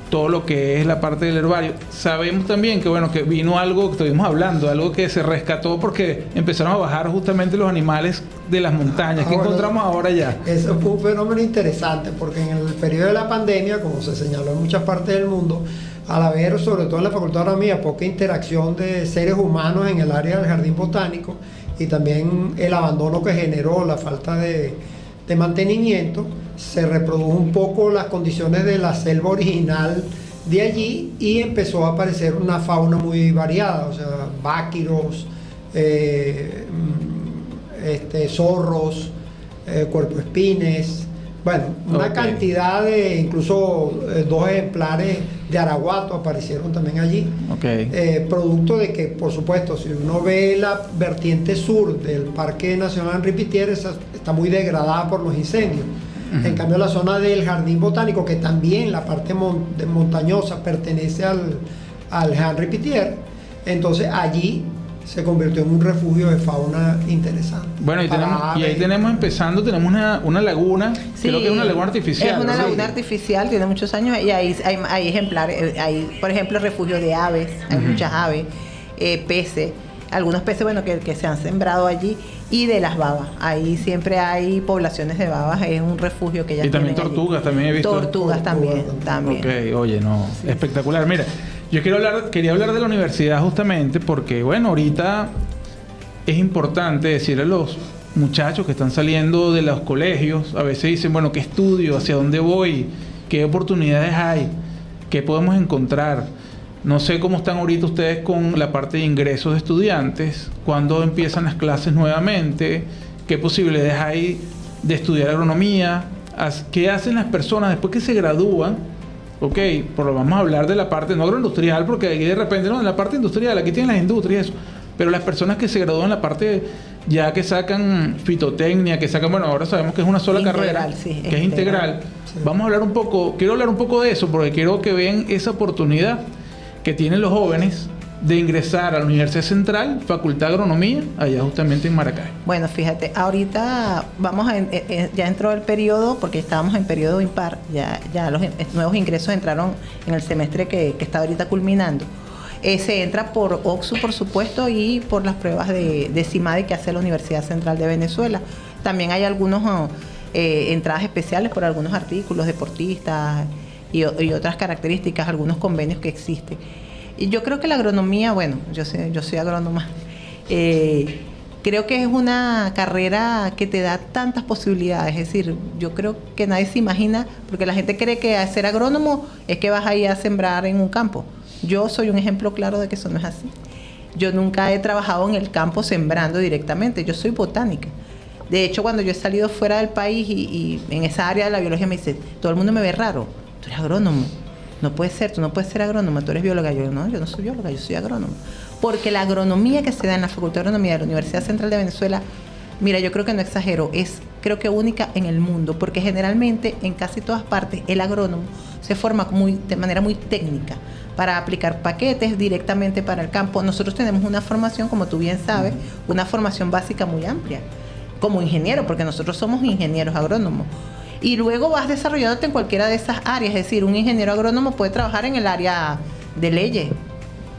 todo lo que es la parte del herbario. Sabemos también que bueno, que vino algo que estuvimos hablando, algo que se rescató porque empezaron a bajar justamente los animales de las montañas. ¿Qué encontramos ahora ya? Eso fue un fenómeno interesante porque en el periodo de la pandemia, como se señaló en muchas partes del mundo, al haber, sobre todo en la Facultad de Agronomía, poca interacción de seres humanos en el área del jardín botánico y también el abandono que generó la falta de mantenimiento, se reprodujo un poco las condiciones de la selva original de allí y empezó a aparecer una fauna muy variada, o sea, báquiros, zorros, cuerpoespines, bueno, una cantidad de, incluso 2 ejemplares de araguato aparecieron también allí. Producto de que, por supuesto, si uno ve la vertiente sur del Parque Nacional Henri Pittier, está muy degradada por los incendios. En cambio, la zona del Jardín Botánico, que también la parte montañosa pertenece al Henri Pittier, entonces allí se convirtió en un refugio de fauna interesante. Bueno, y ahí tenemos una laguna, sí, creo que es una laguna artificial. Es una laguna artificial, tiene muchos años, y ahí hay ejemplares, hay, por ejemplo, refugio de aves, hay muchas aves, peces, algunos peces, bueno, que se han sembrado allí, y de las babas. Ahí siempre hay poblaciones de babas, es un refugio que ya. Y también tortugas, también he visto. Tortugas también. Ok, oye, no, sí, espectacular. Mira, yo quería hablar de la universidad justamente porque, bueno, ahorita es importante decirle a los muchachos que están saliendo de los colegios, a veces dicen, bueno, ¿qué estudio? ¿Hacia dónde voy? ¿Qué oportunidades hay? ¿Qué podemos encontrar? No sé cómo están ahorita ustedes con la parte de ingresos de estudiantes, cuándo empiezan las clases nuevamente, qué posibilidades hay de estudiar agronomía, qué hacen las personas después que se gradúan. Ok, pero vamos a hablar de la parte no agroindustrial, porque aquí de repente, no, en la parte industrial, aquí tienen las industrias y eso, pero las personas que se gradúan en la parte ya que sacan fitotecnia, que sacan, bueno, ahora sabemos que es una sola carrera, sí, que es integral. Sí. Vamos a hablar un poco, quiero hablar un poco de eso, porque quiero que vean esa oportunidad que tienen los jóvenes de ingresar a la Universidad Central, Facultad de Agronomía, allá justamente en Maracay. Bueno, fíjate, ahorita ya entró el periodo, porque estábamos en periodo impar, ya los nuevos ingresos entraron en el semestre que está ahorita culminando. Se entra por OXU, por supuesto, y por las pruebas de CIMADI que hace la Universidad Central de Venezuela. También hay algunos entradas especiales por algunos artículos, deportistas y otras características, algunos convenios que existen. Y yo creo que la agronomía, bueno, yo soy agrónoma, creo que es una carrera que te da tantas posibilidades. Es decir, yo creo que nadie se imagina, porque la gente cree que ser agrónomo es que vas a ir a sembrar en un campo. Yo soy un ejemplo claro de que eso no es así. Yo nunca he trabajado en el campo sembrando directamente, yo soy botánica. De hecho, cuando yo he salido fuera del país y en esa área de la biología me dice, todo el mundo me ve raro, tú eres agrónomo. No puede ser, tú no puedes ser agrónoma, tú eres bióloga. Yo no soy bióloga, yo soy agrónoma. Porque la agronomía que se da en la Facultad de Agronomía de la Universidad Central de Venezuela, mira, yo creo que no exagero, es creo que única en el mundo, porque generalmente en casi todas partes el agrónomo se forma de manera muy técnica para aplicar paquetes directamente para el campo. Nosotros tenemos una formación, como tú bien sabes, una formación básica muy amplia, como ingeniero, porque nosotros somos ingenieros agrónomos. Y luego vas desarrollándote en cualquiera de esas áreas. Es decir, un ingeniero agrónomo puede trabajar en el área de leyes,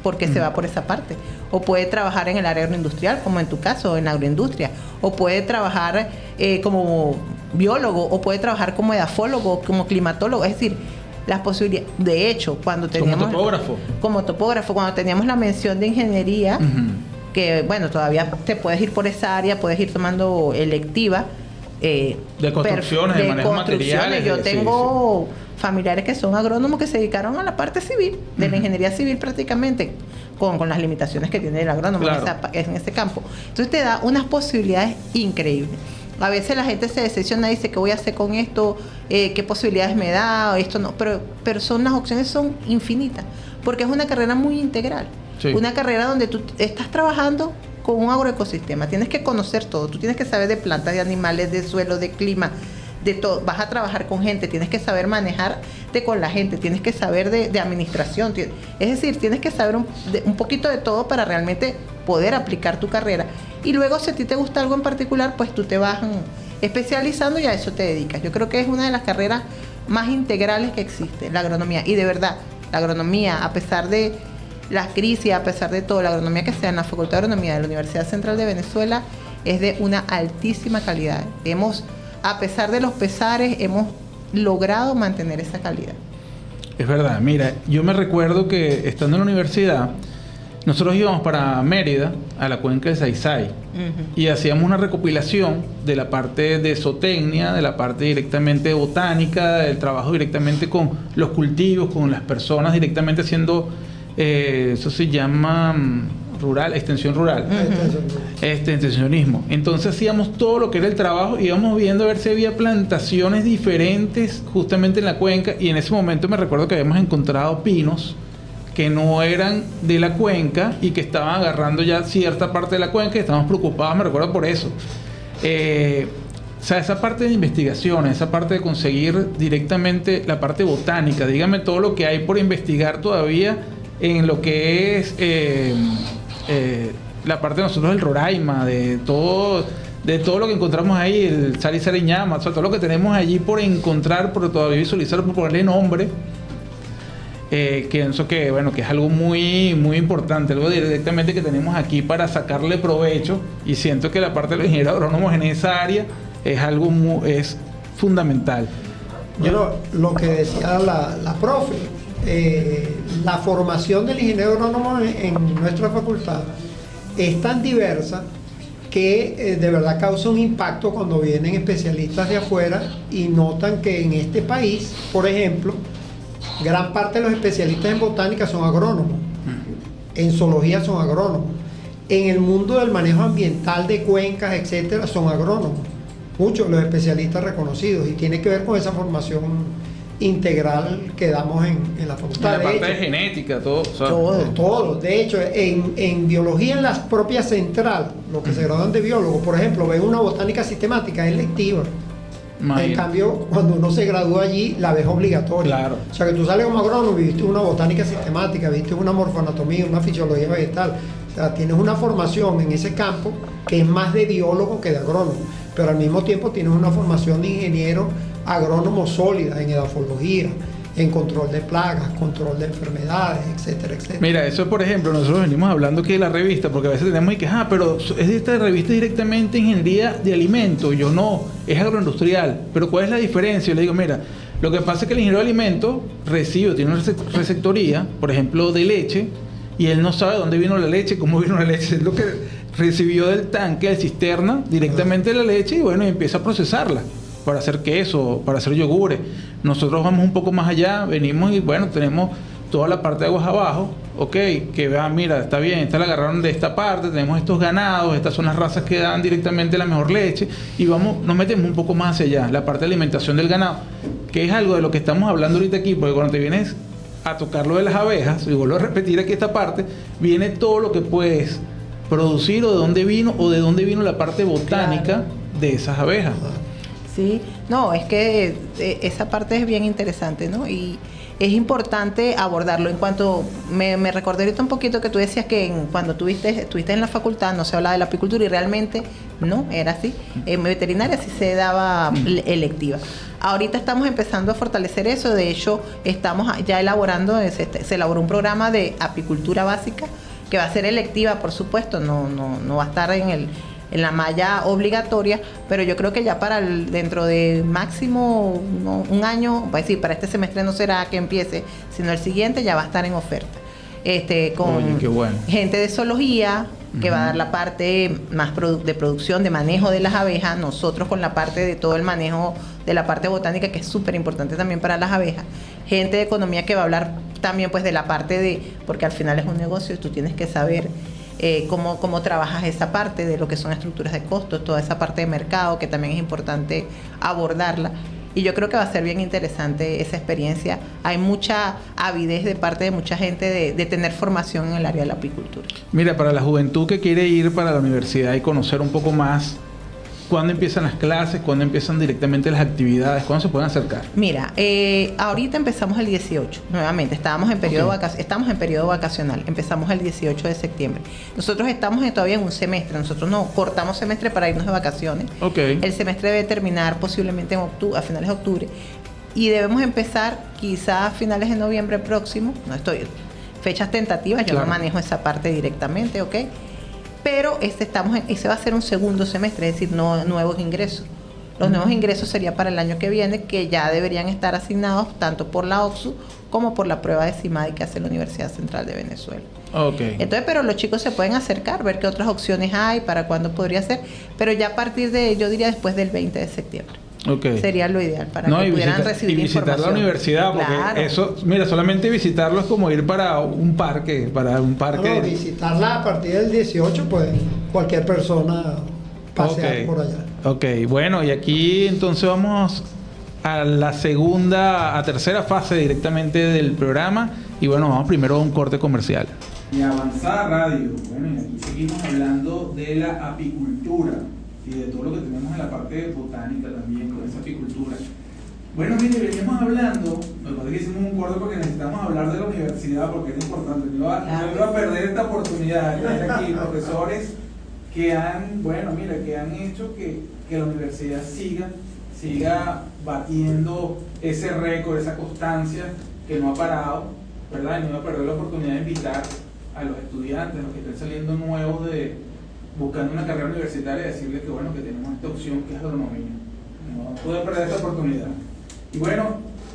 porque se va por esa parte. O puede trabajar en el área agroindustrial, como en tu caso, en la agroindustria. O puede trabajar como biólogo, o puede trabajar como edafólogo, como climatólogo. Es decir, las posibilidades. De hecho, cuando teníamos... Como topógrafo. Cuando teníamos la mención de ingeniería, que bueno, todavía te puedes ir por esa área, puedes ir tomando electiva, de construcciones, de manejo materiales. Yo tengo familiares que son agrónomos que se dedicaron a la parte civil, de la ingeniería civil prácticamente, con las limitaciones que tiene el agrónomo en ese campo. Entonces te da unas posibilidades increíbles. A veces la gente se decepciona y dice, ¿qué voy a hacer con esto? ¿Qué posibilidades me da? Esto no. Pero las opciones son infinitas, porque es una carrera muy integral. Sí. Una carrera donde tú estás trabajando con un agroecosistema. Tienes que conocer todo. Tú tienes que saber de plantas, de animales, de suelo, de clima, de todo. Vas a trabajar con gente. Tienes que saber manejarte con la gente. Tienes que saber de administración. Es decir, tienes que saber un poquito de todo para realmente poder aplicar tu carrera. Y luego, si a ti te gusta algo en particular, pues tú te vas especializando y a eso te dedicas. Yo creo que es una de las carreras más integrales que existe, la agronomía. Y de verdad, la agronomía, a pesar de la crisis, a pesar de todo, la agronomía que sea en la Facultad de Agronomía de la Universidad Central de Venezuela es de una altísima calidad. A pesar de los pesares, hemos logrado mantener esa calidad. Es verdad. Mira, yo me recuerdo que estando en la universidad, nosotros íbamos para Mérida, a la cuenca del Saysay, y hacíamos una recopilación de la parte de zootecnia, de la parte directamente botánica, del trabajo directamente con los cultivos, con las personas, directamente haciendo, eso se llama rural, extensión rural, extensionismo. Entonces hacíamos todo lo que era el trabajo, íbamos viendo a ver si había plantaciones diferentes justamente en la cuenca, y en ese momento me recuerdo que habíamos encontrado pinos que no eran de la cuenca y que estaban agarrando ya cierta parte de la cuenca, y estábamos preocupados, me recuerdo por eso. O sea, esa parte de investigación, esa parte de conseguir directamente la parte botánica, dígame todo lo que hay por investigar todavía en lo que es la parte de nosotros del Roraima, de todo lo que encontramos ahí, el Sari Sariñama, o sea, todo lo que tenemos allí por encontrar, por todavía visualizar, por ponerle nombre. Que pienso que, bueno, que es algo muy, muy importante, algo directamente que tenemos aquí para sacarle provecho, y siento que la parte de los ingenieros agrónomos en esa área es algo es fundamental. Bueno, lo que decía la profe, la formación del ingeniero agrónomo en nuestra facultad es tan diversa que de verdad causa un impacto cuando vienen especialistas de afuera y notan que en este país, por ejemplo, gran parte de los especialistas en botánica son agrónomos, en zoología son agrónomos, en el mundo del manejo ambiental de cuencas, etcétera, son agrónomos, muchos de los especialistas reconocidos, y tiene que ver con esa formación integral que damos en la facultad. En la parte de genética, todo. O sea, todo. De hecho, en biología, en la propia central, los que se gradúan de biólogos, por ejemplo, ven una botánica sistemática, es lectiva. En cambio, cuando uno se gradúa allí, la ves obligatoria. Claro. O sea, que tú sales como agrónomo y viste una botánica sistemática, viste una morfoanatomía, una fisiología vegetal. O sea, tienes una formación en ese campo que es más de biólogo que de agrónomo. Pero al mismo tiempo tienes una formación de ingeniero agrónomo sólida en edafología, en control de plagas, control de enfermedades, etcétera, etcétera. Mira, eso por ejemplo, nosotros venimos hablando aquí de la revista, porque a veces tenemos que, pero es de esta revista directamente ingeniería de alimentos. Yo no, es agroindustrial. Pero ¿cuál es la diferencia? Yo le digo, mira, lo que pasa es que el ingeniero de alimentos tiene una receptoría, por ejemplo, de leche, y él no sabe dónde vino la leche, cómo vino la leche, es lo que recibió del tanque, de cisterna, directamente la leche, y bueno, y empieza a procesarla para hacer queso, para hacer yogures. Nosotros vamos un poco más allá, venimos y bueno, tenemos toda la parte de aguas abajo, que vean, mira, está bien, esta la agarraron de esta parte, tenemos estos ganados, estas son las razas que dan directamente la mejor leche, y nos metemos un poco más hacia allá, la parte de alimentación del ganado, que es algo de lo que estamos hablando ahorita aquí, porque cuando te vienes a tocar lo de las abejas, y vuelvo a repetir aquí esta parte, viene todo lo que puedes producir o de dónde vino la parte botánica de esas abejas. Sí, no, es que esa parte es bien interesante, ¿no? Y es importante abordarlo. En cuanto me recordé ahorita un poquito que tú decías que cuando estuviste en la facultad no se hablaba de la apicultura, y realmente no, era así. En veterinaria sí se daba electiva. Ahorita estamos empezando a fortalecer eso. De hecho, estamos ya elaborando, se elaboró un programa de apicultura básica que va a ser electiva, por supuesto, no va a estar en la malla obligatoria, pero yo creo que ya dentro de máximo un año, pues sí, para este semestre no será que empiece, sino el siguiente ya va a estar en oferta. Con Oye, qué bueno. Gente de zoología, que va a dar la parte más de producción, de manejo de las abejas, nosotros con la parte de todo el manejo de la parte botánica, que es súper importante también para las abejas, gente de economía que va a hablar también pues de la parte porque al final es un negocio y tú tienes que saber cómo trabajas esa parte de lo que son estructuras de costos, toda esa parte de mercado, que también es importante abordarla. Y yo creo que va a ser bien interesante esa experiencia. Hay mucha avidez de parte de mucha gente de tener formación en el área de la apicultura. Mira, para la juventud que quiere ir para la universidad y conocer un poco más, ¿cuándo empiezan las clases? ¿Cuándo empiezan directamente las actividades? ¿Cuándo se pueden acercar? Mira, ahorita empezamos el 18, nuevamente. Estamos en periodo vacacional. Empezamos el 18 de septiembre. Nosotros estamos todavía en un semestre. Nosotros no cortamos semestre para irnos de vacaciones. Okay. El semestre debe terminar posiblemente a finales de octubre. Y debemos empezar quizás a finales de noviembre próximo. Fechas tentativas, yo no manejo esa parte directamente, ¿ok? Pero ese va a ser un segundo semestre, es decir, no nuevos ingresos. Los nuevos ingresos sería para el año que viene, que ya deberían estar asignados tanto por la OCSU como por la prueba de CIMADI que hace la Universidad Central de Venezuela. Okay. Entonces, pero los chicos se pueden acercar, ver qué otras opciones hay, para cuándo podría ser, pero ya a partir de, yo diría después del 20 de septiembre. Okay. Sería lo ideal para que pudieran recibir y visitar información. la universidad, porque Claro. eso, mira, solamente visitarlo es como ir para un parque, No, visitarla a partir del 18, pues cualquier persona pasear Ok. por allá. Ok, bueno, y aquí entonces vamos a la tercera fase directamente del programa. Y bueno, vamos primero a un corte comercial. Y Avanzada Radio. Bueno, y aquí seguimos hablando de la apicultura y de todo lo que tenemos en la parte botánica también con esa apicultura. Bueno, mire, veníamos hablando, me parece que hicimos un corte porque necesitamos hablar de la universidad porque es importante. No iba a perder esta oportunidad de tener aquí profesores que han, bueno, mira, que han hecho que la universidad siga batiendo ese récord, esa constancia que no ha parado, ¿verdad? Y no iba a perder la oportunidad de invitar a los estudiantes, los que estén saliendo nuevos buscando una carrera universitaria, y decirles que bueno, que tenemos esta opción que es agronomía. No pude perder esta oportunidad. Y bueno,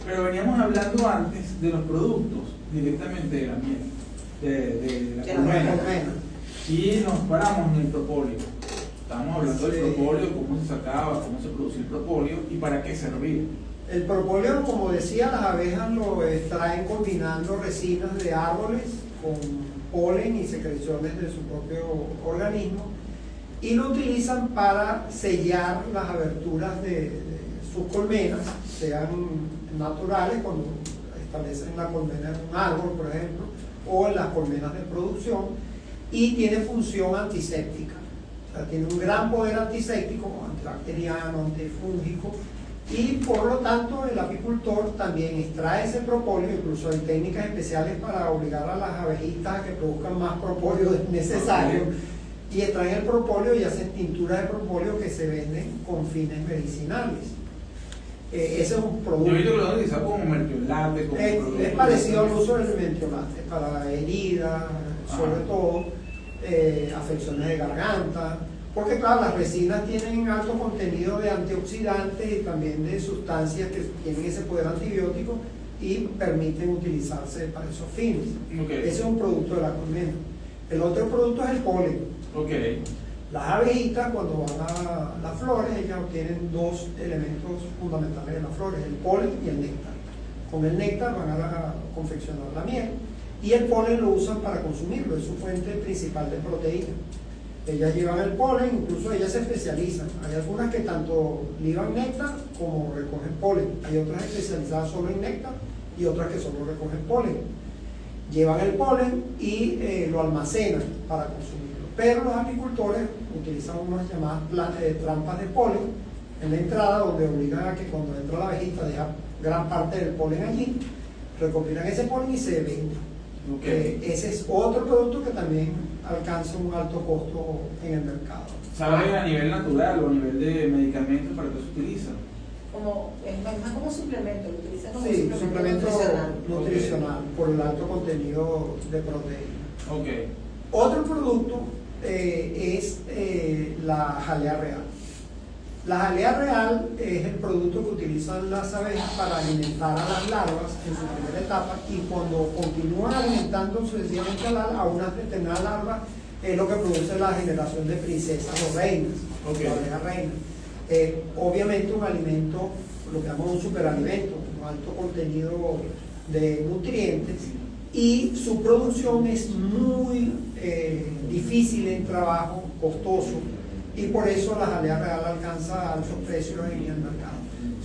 pero veníamos hablando antes de los productos directamente de la miel, de la colmena. Y nos paramos en el propóleo. Estábamos hablando del propóleo, cómo se sacaba, cómo se producía el propóleo y para qué servía. El propóleo, como decía, las abejas lo extraen combinando resinas de árboles con polen y secreciones de su propio organismo y lo utilizan para sellar las aberturas de sus colmenas, sean naturales, cuando establecen la colmena en un árbol, por ejemplo, o en las colmenas de producción, y tiene función antiséptica. O sea, tiene un gran poder antiséptico, antibacteriano, antifúngico, y por lo tanto el apicultor también extrae ese propóleo. Incluso hay técnicas especiales para obligar a las abejitas a que produzcan más propóleo necesario, y extraen el propóleo y hacen tinturas de propóleo que se venden con fines medicinales. Ese es un producto. Yo he visto que lo han utilizado como mertiolate. Es parecido al uso del mertiolate para heridas, sobre todo afecciones de garganta, porque claro, las resinas tienen alto contenido de antioxidantes y también de sustancias que tienen ese poder antibiótico y permiten utilizarse para esos fines. Ese es un producto de la colmena. El otro producto es el polen. Las abejitas, cuando van a las flores, ellas obtienen dos elementos fundamentales de las flores, el polen y el néctar. Con el néctar van a confeccionar la miel y el polen lo usan para consumirlo, es su fuente principal de proteína. Ellas llevan el polen, incluso ellas se especializan. Hay algunas que tanto liban néctar como recogen polen. Hay otras especializadas solo en néctar y otras que solo recogen polen. Llevan el polen y lo almacenan para consumirlo. Pero los apicultores utilizan unas llamadas trampas de polen en la entrada, donde obligan a que cuando entra la abejita deja gran parte del polen allí, recopilan ese polen y se vende. Ese es otro producto que también alcanza un alto costo en el mercado. ¿Sabe a nivel natural o a nivel de medicamentos para qué se utiliza? Es más como suplemento, lo utilizan como suplemento nutricional por el alto contenido de proteína. Otro producto es la jalea real. La jalea real es el producto que utilizan las abejas para alimentar a las larvas en su primera etapa, y cuando continúan alimentando sucesivamente a unas determinadas larvas es lo que produce la generación de princesas o reinas, la abeja reina. Obviamente un alimento, lo que llamamos un superalimento, con alto contenido de nutrientes, y su producción es muy difícil en trabajo, costoso, y por eso la jalea real alcanza altos precios en el mercado.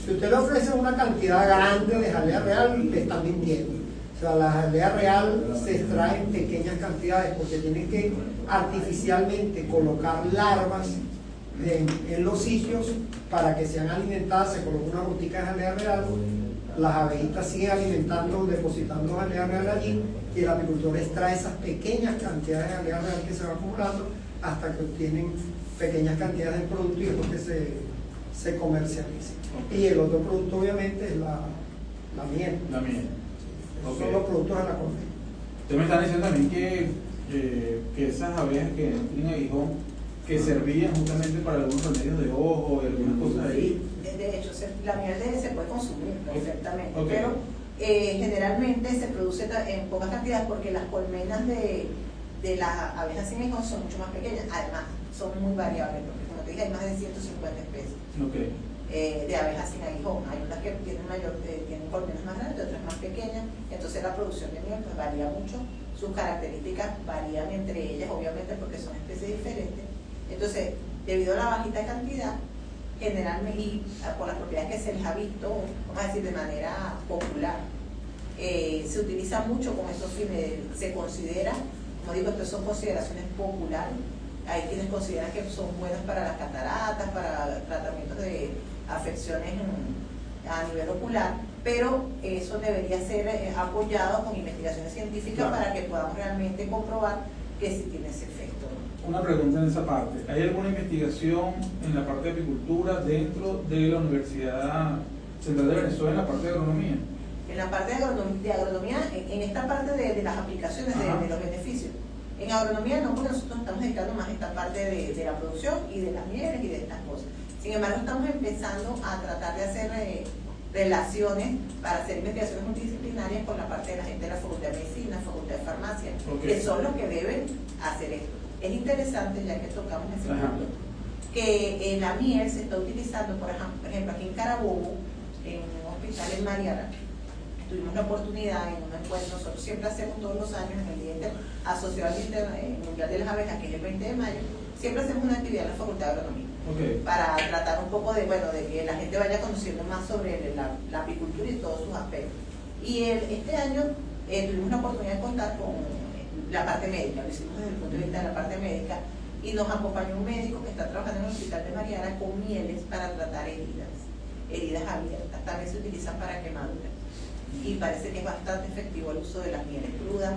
Si usted le ofrece una cantidad grande de jalea real, le está mintiendo. O sea, la jalea real se extrae en pequeñas cantidades porque tienen que artificialmente colocar larvas en los sitios para que sean alimentadas. Se coloca una gotica de jalea real, las abejitas siguen alimentando, depositando jalea real allí, y el apicultor extrae esas pequeñas cantidades de jalea real que se van acumulando hasta que obtienen pequeñas cantidades de producto y después que se comercialice. Y el otro producto obviamente es la miel. La miel. Esos son los productos de la colmena. Usted me está diciendo también que esas abejas que no tienen aguijón que servían justamente para algunos remedios de ojo y algunas cosas ahí. Sí, de hecho, la miel se puede consumir perfectamente, Okay. pero generalmente se produce en pocas cantidades porque las colmenas de las abejas sin aguijón son mucho más pequeñas. Además, son muy variables, porque como te dije, hay más de 150 especies de abejas sin aguijón. Hay unas que tienen colmenas más grandes, otras más pequeñas. Entonces la producción de miel pues, varía mucho. Sus características varían entre ellas, obviamente, porque son especies diferentes. Entonces, debido a la bajita cantidad, generalmente, y por las propiedades que se les ha visto, vamos a decir de manera popular, se utiliza mucho con estos fines. Se considera, como digo, estas son consideraciones populares. Hay quienes consideran que son buenas para las cataratas, para tratamientos de afecciones a nivel ocular, pero eso debería ser apoyado con investigaciones científicas para que podamos realmente comprobar que sí tiene ese efecto. Una pregunta en esa parte. ¿Hay alguna investigación en la parte de apicultura dentro de la Universidad Central de Venezuela en la parte de agronomía? En la parte de agronomía, en esta parte de las aplicaciones de los beneficios. En agronomía no, porque nosotros estamos dedicando más a esta parte de la producción y de las mieles y de estas cosas. Sin embargo, estamos empezando a tratar de hacer relaciones para hacer investigaciones multidisciplinarias con la parte de la gente de la Facultad de Medicina, Facultad de Farmacia, que son los que deben hacer esto. Es interesante, ya que tocamos ese punto, que la miel se está utilizando, por ejemplo, aquí en Carabobo, en un hospital en Mariara. Tuvimos la oportunidad en un encuentro, nosotros siempre hacemos todos los años en el Día asociado al Día Mundial de las Abejas, que es el 20 de mayo, siempre hacemos una actividad en la Facultad de Agronomía, para tratar un poco de que la gente vaya conociendo más sobre la apicultura y todos sus aspectos. Y este año tuvimos la oportunidad de contar con la parte médica, lo hicimos desde el punto de vista de la parte médica, y nos acompañó un médico que está trabajando en el Hospital de Mariara con mieles para tratar heridas abiertas, también se utilizan para quemaduras. Y parece que es bastante efectivo el uso de las mieles crudas,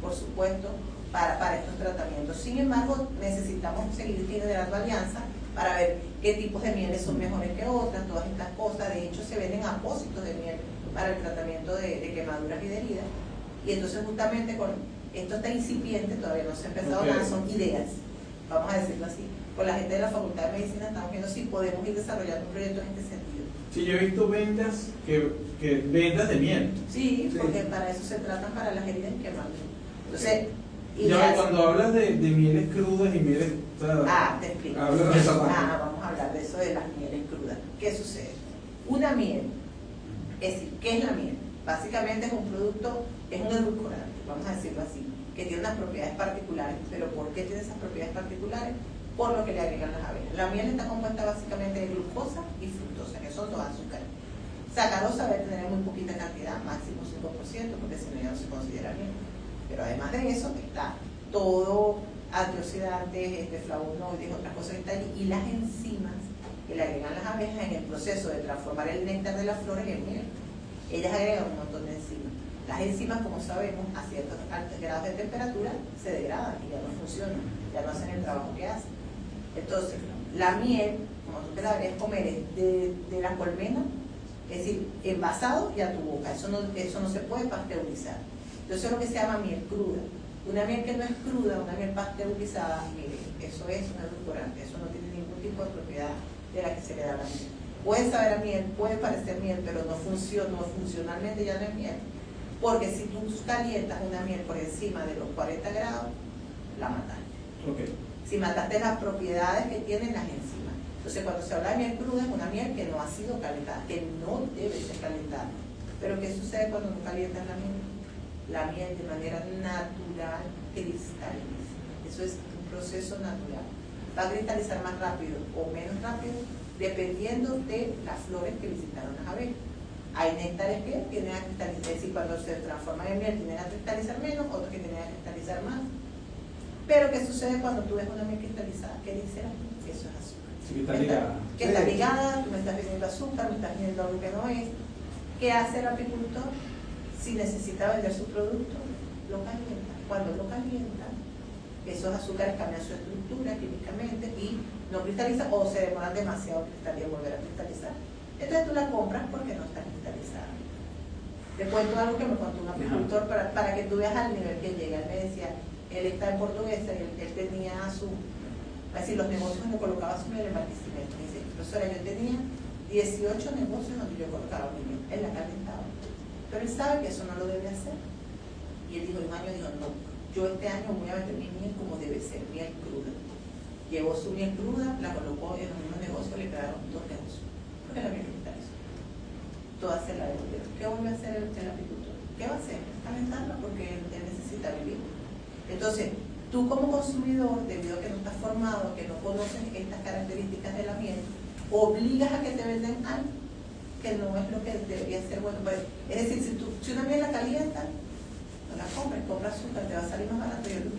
por supuesto, para estos tratamientos. Sin embargo, necesitamos seguir generando alianzas para ver qué tipos de mieles son mejores que otras, todas estas cosas. De hecho, se venden apósitos de miel para el tratamiento de quemaduras y de heridas. Y entonces, justamente con esto está incipiente, todavía no se ha empezado nada, son ideas, vamos a decirlo así. Con la gente de la Facultad de Medicina estamos viendo si podemos ir desarrollando un proyecto en este sentido. Sí, yo he visto ventas ventas de miel. Sí, porque para eso se tratan, para las heridas y quemaduras. Entonces, cuando hablas de mieles crudas y mieles... te explico. Hablas de esa parte. Vamos a hablar de eso de las mieles crudas. ¿Qué sucede? Una miel, es decir, ¿qué es la miel? Básicamente es un producto, es un edulcorante, vamos a decirlo así, que tiene unas propiedades particulares. ¿Pero por qué tiene esas propiedades particulares? Por lo que le agregan las abejas. La miel está compuesta básicamente de glucosa y fructosa, que son dos azúcares. Sacarosa debe tener muy poquita cantidad, máximo 5%, porque si no ya no se considera miel. Pero además de eso está todo antioxidantes, flavonoides, otras cosas que están allí, y las enzimas que le agregan las abejas en el proceso de transformar el néctar de las flores en miel. Ellas agregan un montón de enzimas. Las enzimas, como sabemos, a ciertos altos grados de temperatura se degradan y ya no funcionan, ya no hacen el trabajo que hacen. Entonces, la miel, como tú te la deberías comer, es de la colmena, es decir, envasado y a tu boca. Eso no se puede pasteurizar. Entonces, es lo que se llama miel cruda. Una miel que no es cruda, una miel pasteurizada, mire, eso es un edulcorante, eso no tiene ningún tipo de propiedad de la que se le da a la miel. Puede saber a miel, puede parecer miel, pero no funcionalmente ya no es miel. Porque si tú calientas una miel por encima de los 40 grados, la mataste. Si mataste las propiedades que tienen las enzimas. Entonces, cuando se habla de miel cruda, es una miel que no ha sido calentada, que no debe ser calentada. Pero ¿qué sucede cuando no calientas la miel? La miel de manera natural cristaliza. Eso es un proceso natural. Va a cristalizar más rápido o menos rápido dependiendo de las flores que visitaron las abejas. Hay néctares que tienden a cristalizar, es decir, cuando se transforman en miel tienden a cristalizar menos, otros que tienden a cristalizar más. Pero ¿qué sucede cuando tú ves una miel cristalizada? ¿Qué dice? Eso es azúcar. Sí, está ligada. Que está ligada, tú me estás vendiendo azúcar, me estás vendiendo algo que no es. ¿Qué hace el apicultor? Si necesita vender su producto, lo calienta. Cuando lo calienta, esos azúcares cambian su estructura químicamente y no cristalizan o se demoran demasiado en volver a cristalizar. Entonces tú la compras porque no está cristalizada. Te cuento algo que me contó un apicultor para que tú veas al nivel que llega. Él me decía, él está en Portuguesa y él tenía Así los negocios donde colocaba su miel en Barquisimeto. Me dice, profesora, yo tenía 18 negocios donde yo colocaba mi miel, él la calentaba. Pero él sabe que eso no lo debe hacer. Y él dijo, un año dijo, no, yo este año voy a meter mi miel como debe ser, miel cruda. Llevó su miel cruda, la colocó en un negocio, le quedaron 2 negocios. Porque la miel cristalizó. Todas se la devolvieron. ¿Qué vuelve a hacer el apicultor? ¿Qué va a hacer? Calentarla porque él necesita vivir. Entonces, tú como consumidor, debido a que no estás formado, que no conoces estas características de la miel, obligas a que te venden algo que no es lo que debería ser bueno. Es decir, si una miel la calienta, no la compres, compra azúcar, te va a salir más barato y el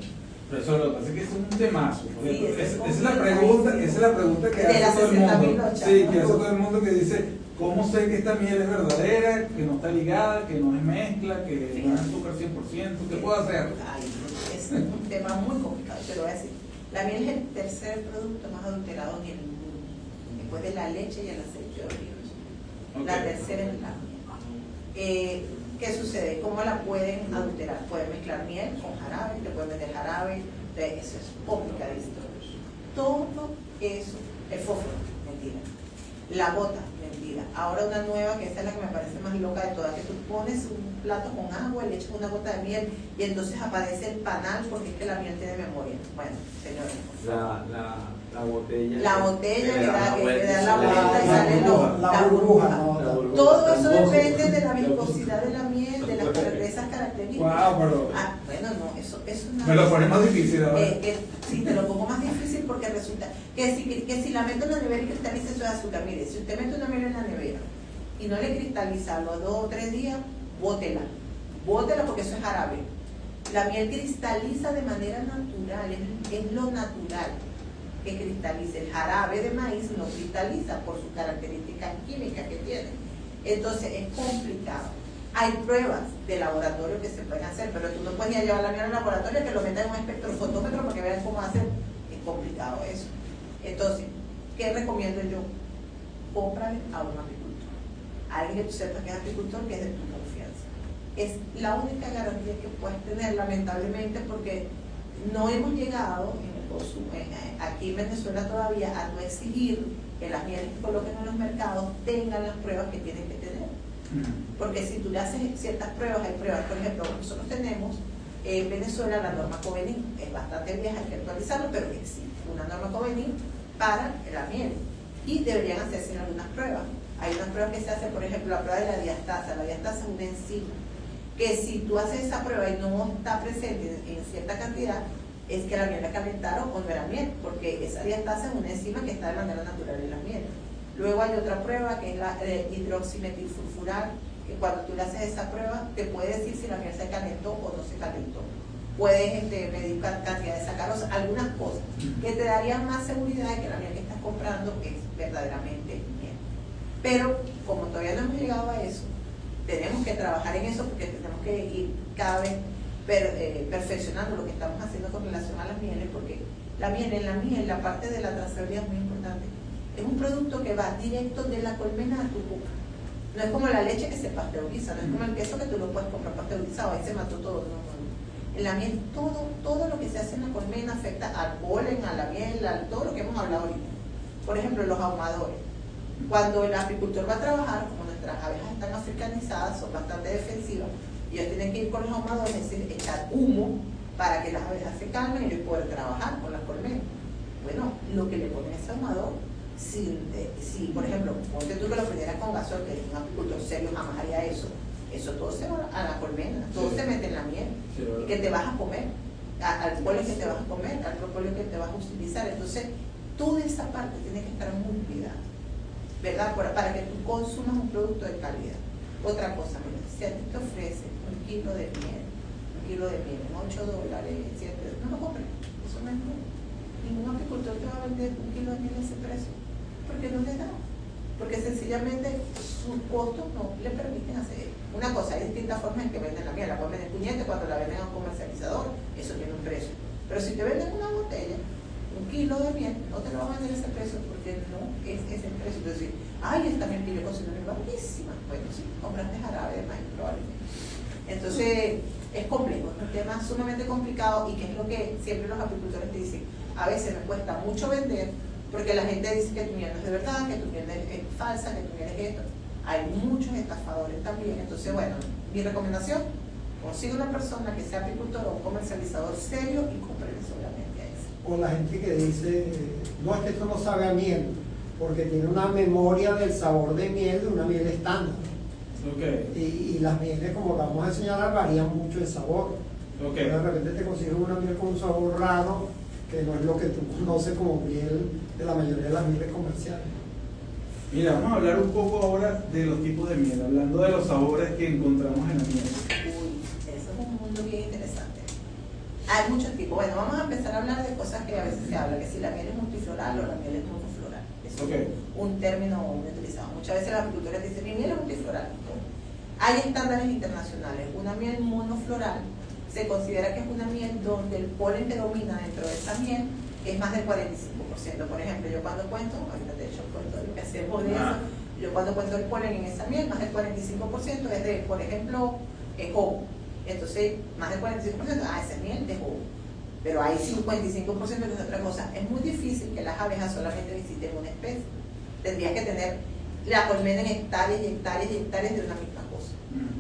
Pero eso lo que pasa es que es un temazo. Sí, esa es la pregunta que hace todo el mundo. Sí, que hace todo el mundo que dice, ¿cómo sé que esta miel es verdadera, que no está ligada, que no es mezcla, que no es azúcar 100%? ¿Qué puedo hacer? Ay, es un tema muy complicado, te lo voy a decir. La miel es el tercer producto más adulterado en el mundo, después de la leche y el aceite de oliva. Okay. La tercera es la miel. ¿Qué sucede? ¿Cómo la pueden adulterar? Pueden mezclar miel con jarabe, te pueden meter jarabe, eso es complicadísimo. Todo eso, el fósforo, mentira. La bota, mentira. Ahora una nueva, que esta es la que me parece más loca de todas, que tú pones un plato con agua, le echas una gota de miel y entonces aparece el panal porque es que la miel tiene memoria. Bueno, señores. La botella. La botella que le da la vuelta vuelta y sale la burbuja. No, Todo eso depende de la viscosidad de la miel, de esas características. Wow, pero Bueno, no, eso no. me lo pone más difícil ahora. Sí, te lo pongo más difícil porque resulta que si la meto en la nevera y cristaliza, eso es azúcar. Mire, si usted mete una miel en la nevera y no le cristaliza a los 2 o 3 días, bótela. Bótela porque eso es jarabe. La miel cristaliza de manera natural, es lo natural que cristaliza. El jarabe de maíz no cristaliza por sus características químicas que tiene. Entonces es complicado. Hay pruebas de laboratorio que se pueden hacer, pero tú no puedes ir a llevar la miel al laboratorio que lo metan en un espectrofotómetro para que vean cómo hacen. Es complicado eso. Entonces, ¿qué recomiendo yo? Cómprale a un apicultor. Alguien que tú sepas que es apicultor, que es de tu confianza. Es la única garantía que puedes tener, lamentablemente, porque no hemos llegado en el consumo, aquí en Venezuela todavía, a no exigir que las mieles que coloquen en los mercados tengan las pruebas que tienen que tener. Porque si tú le haces ciertas pruebas, hay pruebas, por ejemplo, nosotros tenemos en Venezuela la norma Covenin, es bastante vieja, hay que actualizarlo, pero existe una norma Covenin para la miel y deberían hacerse algunas pruebas. Hay unas pruebas que se hacen, por ejemplo, la prueba de la diastasa. La diastasa es una enzima que si tú haces esa prueba y no está presente en cierta cantidad, es que la miel la calentaron o no era miel, porque esa diastasa es una enzima que está de manera natural en la miel. Luego hay otra prueba que es la hidroximetilsulfural, que cuando tú le haces esa prueba te puede decir si la miel se calentó o no se calentó. Puedes medir cantidad de sacarosa, algunas cosas que te darían más seguridad de que la miel que estás comprando es verdaderamente miel. Pero como todavía no hemos llegado a eso, tenemos que trabajar en eso porque tenemos que ir cada vez perfeccionando lo que estamos haciendo con relación a las mieles, porque la miel, la parte de la trazabilidad es muy importante. Es un producto que va directo de la colmena a tu boca. No es como la leche que se pasteuriza, no es como el queso que tú lo puedes comprar pasteurizado, ahí se mató todo. No. En la miel, todo lo que se hace en la colmena afecta al polen, a la miel, a todo lo que hemos hablado ahorita. Por ejemplo, los ahumadores. Cuando el apicultor va a trabajar, como nuestras abejas están africanizadas, son bastante defensivas, ellos tienen que ir con los ahumadores, es decir, echar humo para que las abejas se calmen y ellos puedan trabajar con las colmenas. Bueno, lo que le ponen a ese ahumador, si por ejemplo, ponte tú que lo prendieras con gasol, que es un apicultor serio jamás haría eso todo se va a la colmena, todo se mete en la miel, y que te vas a comer, al polen que te vas a comer, al propóleo que te vas a utilizar. Entonces, toda esa parte tiene que estar muy cuidada, ¿verdad? Para que tú consumas un producto de calidad. Otra cosa, mira, si a ti te ofrecen un kilo de miel en $8, $7, no lo compres, eso no es bueno. Ningún apicultor te va a vender un kilo de miel a ese precio, porque no le da, porque sencillamente sus costos no le permiten hacer. Una cosa, hay distintas formas en que venden la miel, la pueden vender puñete cuando la venden a un comercializador, eso tiene un precio, pero si te venden una botella, un kilo de miel, no te lo van a vender ese precio porque no es ese precio. Entonces, ay, esta miel que yo cocino es bajísima. Bueno, sí, compraste jarabe de maíz probablemente. Entonces, es complejo, es un tema sumamente complicado y que es lo que siempre los apicultores te dicen. a veces me cuesta mucho vender porque la gente dice que tu miel no es de verdad, que tu miel es falsa, que tu miel es esto. Hay muchos estafadores también. Entonces, bueno, mi recomendación, consigue una persona que sea apicultor o un comercializador serio y compre solamente a eso. O la gente que dice, no, es que esto no sabe a miel, porque tiene una memoria del sabor de miel de una miel estándar. Okay. Y las mieles, como vamos a señalar, varían mucho el sabor. Okay. De repente te consigues una miel con un sabor raro, que no es lo que tú conoces como miel de la mayoría de las mieles comerciales. Mira, vamos a hablar un poco ahora de los tipos de miel, hablando de los sabores que encontramos en la miel. Uy, eso es un mundo bien interesante. Hay muchos tipos. Bueno, vamos a empezar a hablar de cosas que a veces se habla, que si la miel es multifloral o la miel es monofloral. Eso es un término muy utilizado. Muchas veces los agricultores dicen, mi miel es multifloral. Hay estándares internacionales. Una miel monofloral se considera que es una miel donde el polen que domina dentro de esa miel es más del 45%. Por ejemplo, yo cuando cuento, ahorita de hecho cuento lo que hacemos de eso, yo cuando cuento el polen en esa miel, más del 45% es de, por ejemplo, jobo. Entonces, más del 45%, esa es miel de jobo. Pero hay 55% que es otra cosa. Es muy difícil que las abejas solamente visiten una especie. Tendrías que tener la colmena en hectáreas y hectáreas y hectáreas de una misma cosa.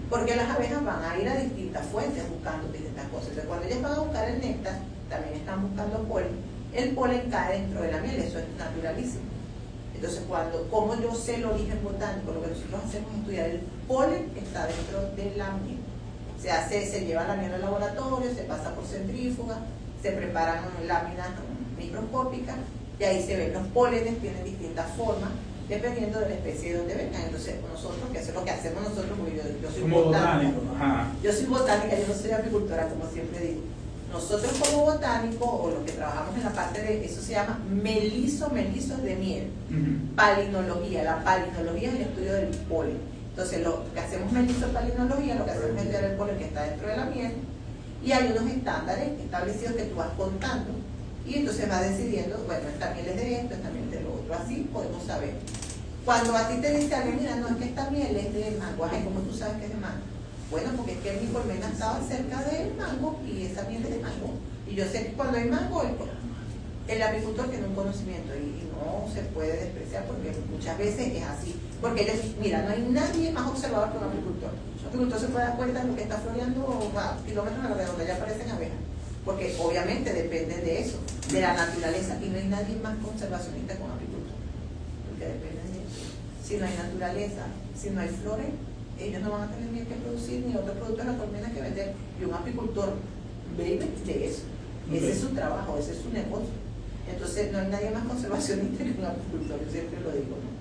Porque las abejas van a ir a distintas fuentes buscando distintas cosas. Entonces, cuando ellas van a buscar el néctar, también están buscando polen. El polen cae dentro de la miel, eso es naturalísimo. Entonces, como yo sé el origen botánico, lo que nosotros hacemos es estudiar el polen que está dentro de la miel. Se lleva la miel al laboratorio, se pasa por centrífuga, se preparan láminas microscópicas y ahí se ven los pólenes, tienen distintas formas dependiendo de la especie de donde vengan. Entonces, nosotros, que eso es lo que hacemos nosotros, porque yo soy como botánica. Ajá. Yo soy botánica, yo no soy apicultora, como siempre digo. Nosotros como botánico, o los que trabajamos en la parte de, eso se llama melisos de miel. Palinología. La palinología es el estudio del polen. Entonces, lo que hacemos palinología, lo que hacemos es estudiar el polen que está dentro de la miel. Y hay unos estándares establecidos que tú vas contando. Y entonces vas decidiendo, bueno, esta miel es de esto, esta miel es de lo otro. Así podemos saber. Cuando a ti te dice alguien, mira, no, es que esta miel es de mango. Ay, ¿cómo tú sabes que es de mango? Bueno, porque es que mi colmena estaba cerca del mango y esa miel es de mango. Y yo sé que cuando hay mango, el apicultor tiene un conocimiento y no se puede despreciar porque muchas veces es así. Porque ellos, mira, no hay nadie más observador que un apicultor. Un apicultor se puede dar cuenta de lo que está floreando a kilómetros alrededor, ya aparecen abejas. Porque obviamente depende de eso, de la naturaleza. Y no hay nadie más conservacionista que un apicultor. Porque depende de eso. Si no hay naturaleza, si no hay flores, ellos no van a tener miel que producir ni otro producto de la colmena que vender. Y un apicultor vive de eso. Ese es su trabajo, ese es su negocio. Entonces no hay nadie más conservacionista que un apicultor, yo siempre lo digo, ¿no?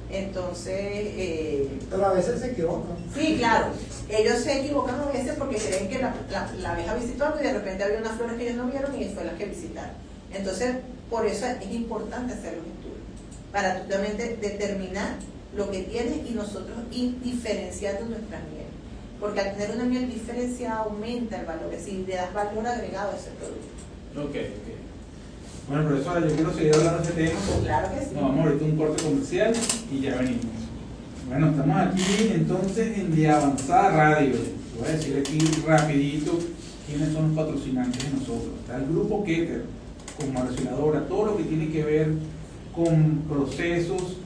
Entonces... pero a veces se equivocan. Sí, claro. Ellos se equivocan a veces porque creen que la abeja visitó algo y de repente había unas flores que ellos no vieron y fue las que visitaron. Entonces, por eso es importante hacer los estudios, para realmente determinar lo que tienes y nosotros ir diferenciando nuestras mieles. Porque al tener una miel diferenciada aumenta el valor, es decir, le das valor agregado a ese producto. Ok. Bueno, profesora, yo quiero seguir hablando de ese tema. Claro que sí. Nos vamos ahorita a un corte comercial y ya venimos. Bueno, estamos aquí entonces en De Avanzada Radio. Voy a decir aquí rapidito quiénes son los patrocinantes de nosotros. Está el grupo Keter, con marciladora, todo lo que tiene que ver con procesos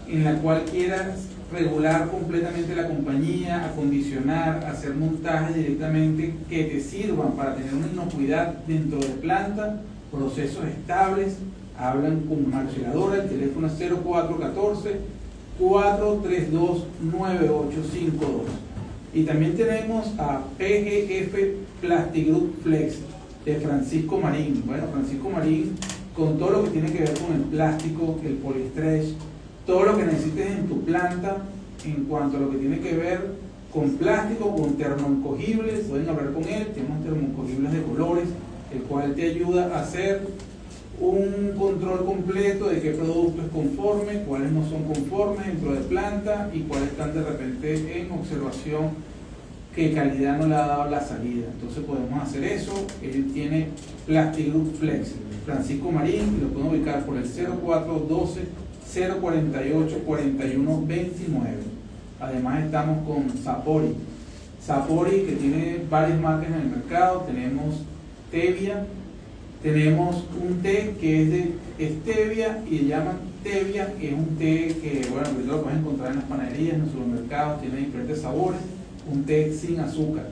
en la cual quieras regular completamente la compañía, acondicionar, hacer montajes directamente que te sirvan para tener una inocuidad dentro de planta, procesos estables. Hablan con marciladora, el teléfono es 0414-432-9852. Y también tenemos a PGF Plastigroup Flex de Francisco Marín. Bueno, Francisco Marín, con todo lo que tiene que ver con el plástico, el polistretch, todo lo que necesites en tu planta en cuanto a lo que tiene que ver con plástico, con termoencogibles, pueden hablar con él. Tenemos termoencogibles de colores, el cual te ayuda a hacer un control completo de qué producto es conforme, cuáles no son conformes dentro de planta y cuáles están de repente en observación que calidad no le ha dado la salida. Entonces podemos hacer eso. Él tiene Plastigroup Flex, Francisco Marín, y lo pueden ubicar por el 0412-048-4129. Además estamos con Sapori, que tiene varias marcas en el mercado. Tenemos Tevia, Tenemos un té que es de stevia y le llaman stevia, que es un té que, bueno, pues lo puedes encontrar en las panaderías, en los supermercados, tiene diferentes sabores, un té sin azúcar.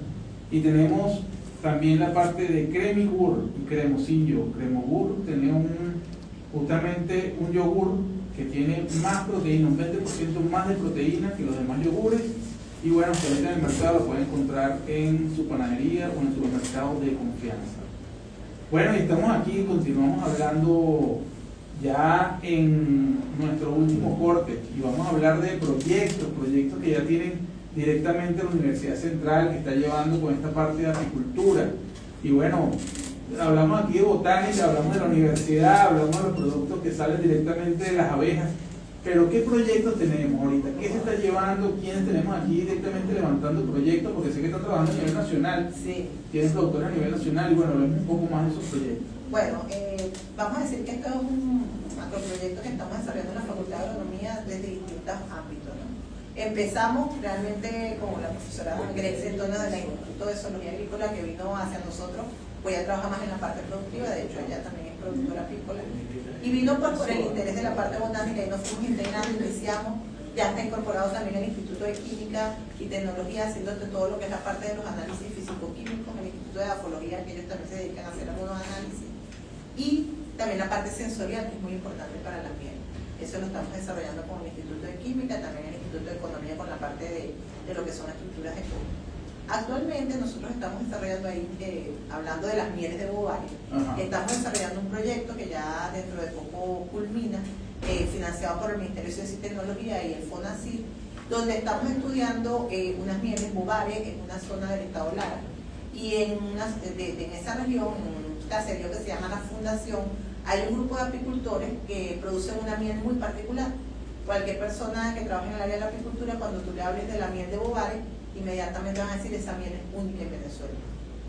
Y tenemos también la parte de cremigur y cremosillo. Cremogur tenemos justamente un yogur que tiene más proteína, un 20% más de proteína que los demás yogures. Y bueno, que ahorita en el mercado lo pueden encontrar en su panadería o en su supermercado de confianza. Bueno, y estamos aquí, continuamos hablando ya en nuestro último corte y vamos a hablar de proyectos que ya tienen directamente la Universidad Central, que está llevando con esta parte de apicultura. Y bueno, hablamos aquí de botánica, hablamos de la universidad, hablamos de los productos que salen directamente de las abejas, pero ¿qué proyectos tenemos ahorita? ¿Qué se está llevando? ¿Quiénes tenemos aquí directamente levantando proyectos? Porque sé que están trabajando a nivel nacional, Sí. tienen productores a nivel nacional y bueno, hablemos un poco más de esos proyectos. Bueno, vamos a decir que esto es un macroproyecto que estamos desarrollando en la Facultad de Agronomía desde distintos ámbitos, ¿no? Empezamos realmente con la profesora Grecia Antonio del Instituto de Zoología Agrícola, que vino hacia nosotros, pues ella trabaja más en la parte productiva, de hecho ella también es productora apícola, y vino por el interés de la parte botánica y nos fuimos integrando, iniciamos, ya está incorporado también el Instituto de Química y Tecnología, haciendo todo lo que es la parte de los análisis físico-químicos, el Instituto de Afología, que ellos también se dedican a hacer algunos análisis, y también la parte sensorial, que es muy importante para la miel. Eso lo estamos desarrollando con el Instituto de Química, también el Instituto de Economía con la parte de lo que son estructuras de código. Actualmente nosotros estamos desarrollando ahí, hablando de las mieles de Bovaria, estamos desarrollando un proyecto que ya dentro de poco culmina, financiado por el Ministerio de Ciencia y Tecnología y el FONACYT, donde estamos estudiando unas mieles Bovaria en una zona del estado Lara. Y en esa región, en un caserío que se llama La Fundación, hay un grupo de apicultores que producen una miel muy particular. Cualquier persona que trabaje en el área de la apicultura, cuando tú le hables de la miel de Bovaria, inmediatamente van a decir esa miel es única en Venezuela.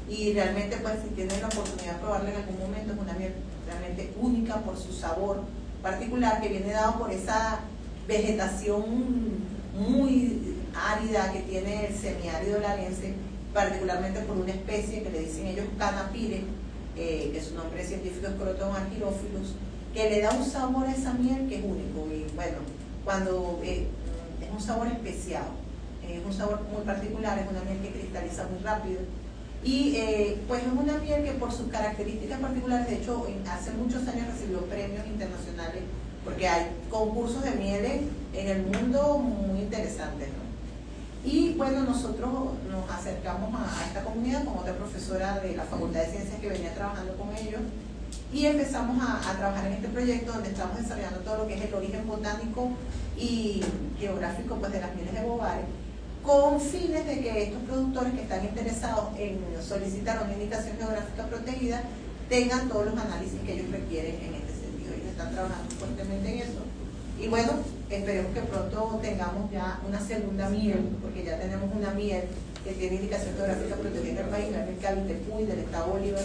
Y realmente, pues, si tienen la oportunidad de probarla en algún momento, es una miel realmente única por su sabor particular, que viene dado por esa vegetación muy árida que tiene el semiárido larense, particularmente por una especie que le dicen ellos canapire, que su nombre científico es Croton argyrophilus, que le da un sabor a esa miel que es único. Y bueno, cuando es un sabor especial, es un sabor muy particular, es una miel que cristaliza muy rápido. Y pues es una miel que por sus características particulares, de hecho hace muchos años recibió premios internacionales, porque hay concursos de mieles en el mundo muy interesantes, ¿no? Y bueno, nosotros nos acercamos a esta comunidad con otra profesora de la Facultad de Ciencias que venía trabajando con ellos, y empezamos a trabajar en este proyecto donde estamos desarrollando todo lo que es el origen botánico y geográfico, pues, de las mieles de Bovaria, con fines de que estos productores que están interesados en solicitar una indicación geográfica protegida tengan todos los análisis que ellos requieren en este sentido. Ellos están trabajando fuertemente en eso. Y bueno, esperemos que pronto tengamos ya una segunda miel, porque ya tenemos una miel que tiene indicación geográfica protegida en el país, la miel Cavitepuy del estado Bolívar,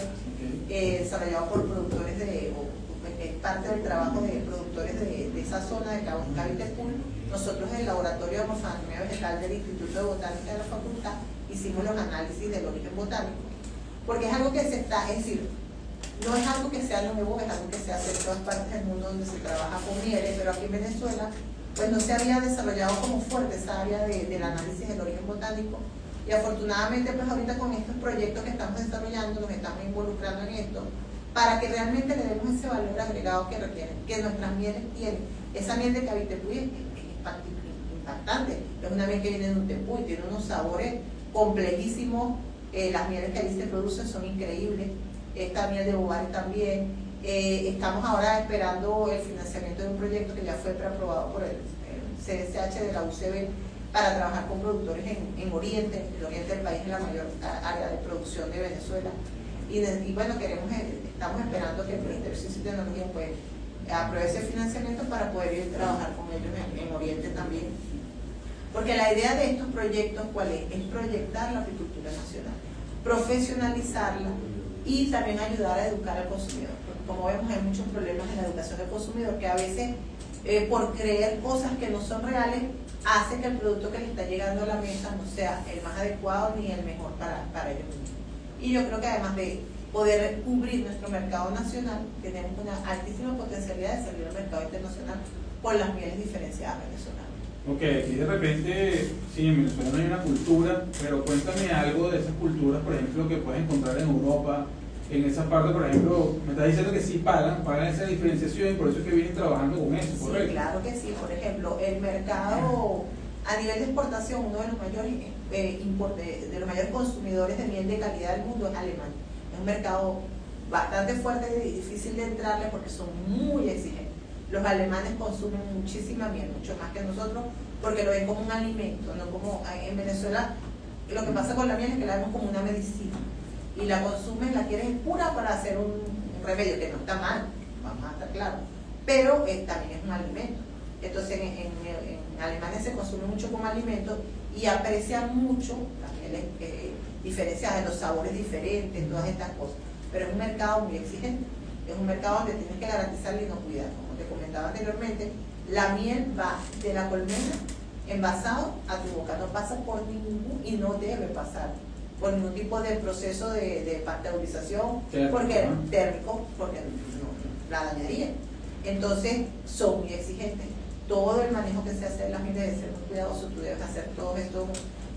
desarrollado por productores es parte del trabajo de productores de esa zona de Cavitepuy. Nosotros en el laboratorio de morfoanatomía vegetal del Instituto de Botánica de la Facultad hicimos los análisis del origen botánico, porque es algo que se está, es decir, no es algo que sea nuevo, es algo que se hace en todas partes del mundo donde se trabaja con mieles, pero aquí en Venezuela pues no se había desarrollado como fuerte esa área del análisis del origen botánico, y afortunadamente pues ahorita con estos proyectos que estamos desarrollando nos estamos involucrando en esto para que realmente le demos ese valor agregado que requieren, que nuestras mieles tienen. Esa miel de Cavitepuy es impactante, es una miel que viene de un tepuy, tiene unos sabores complejísimos, las mieles que ahí se producen son increíbles. Esta miel de Bovaria también. Estamos ahora esperando el financiamiento de un proyecto que ya fue preaprobado por el CSH de la UCB para trabajar con productores en Oriente. El Oriente del país es la mayor área de producción de Venezuela. Y bueno, estamos esperando que el Ministerio de Ciencia y Tecnología pues, apruebe ese financiamiento para poder ir a trabajar con ellos en Oriente también. Porque la idea de estos proyectos, ¿cuál es? Es proyectar la apicultura nacional, profesionalizarla, y también ayudar a educar al consumidor. Porque como vemos, hay muchos problemas en la educación del consumidor que a veces por creer cosas que no son reales hace que el producto que le está llegando a la mesa no sea el más adecuado ni el mejor para ellos mismos. Y yo creo que además de poder cubrir nuestro mercado nacional. Tenemos una altísima potencialidad de salir al mercado internacional por las mieles diferenciadas venezolanas. Ok, aquí de repente, sí, en Venezuela no hay una cultura, pero cuéntame algo de esas culturas, por ejemplo, que puedes encontrar en Europa. En esa parte, por ejemplo, me estás diciendo que sí pagan esa diferenciación y por eso es que vienen trabajando con eso, ¿correcto? Sí, claro que sí. Por ejemplo, el mercado a nivel de exportación, uno de los mayores de los mayores consumidores de miel de calidad del mundo es Alemania. Es un mercado bastante fuerte y difícil de entrarle porque son muy exigentes. Los alemanes consumen muchísima miel, mucho más que nosotros, porque lo ven como un alimento, no como en Venezuela. Lo que pasa con la miel es que la vemos como una medicina y la consumen, la quieren pura para hacer un remedio, que no está mal, vamos a estar claros, pero también es un alimento. Entonces en Alemania se consume mucho como alimento y aprecian mucho las mieles diferenciadas, de los sabores diferentes, todas estas cosas, pero es un mercado muy exigente, es un mercado donde tienes que garantizar la inocuidad. Como te comentaba anteriormente, la miel va de la colmena envasado a tu boca, no pasa por ningún, y no debe pasar por ningún tipo de proceso de pasteurización, porque térmico, porque no, la dañaría. Entonces son muy exigentes. Todo el manejo que se hace de las mieles debe ser muy cuidadoso. Tú debes hacer todo esto,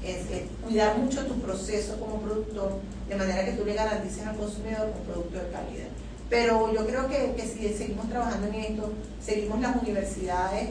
es cuidar mucho tu proceso como productor, de manera que tú le garantices al consumidor un producto de calidad. Pero yo creo que si seguimos trabajando en esto, seguimos las universidades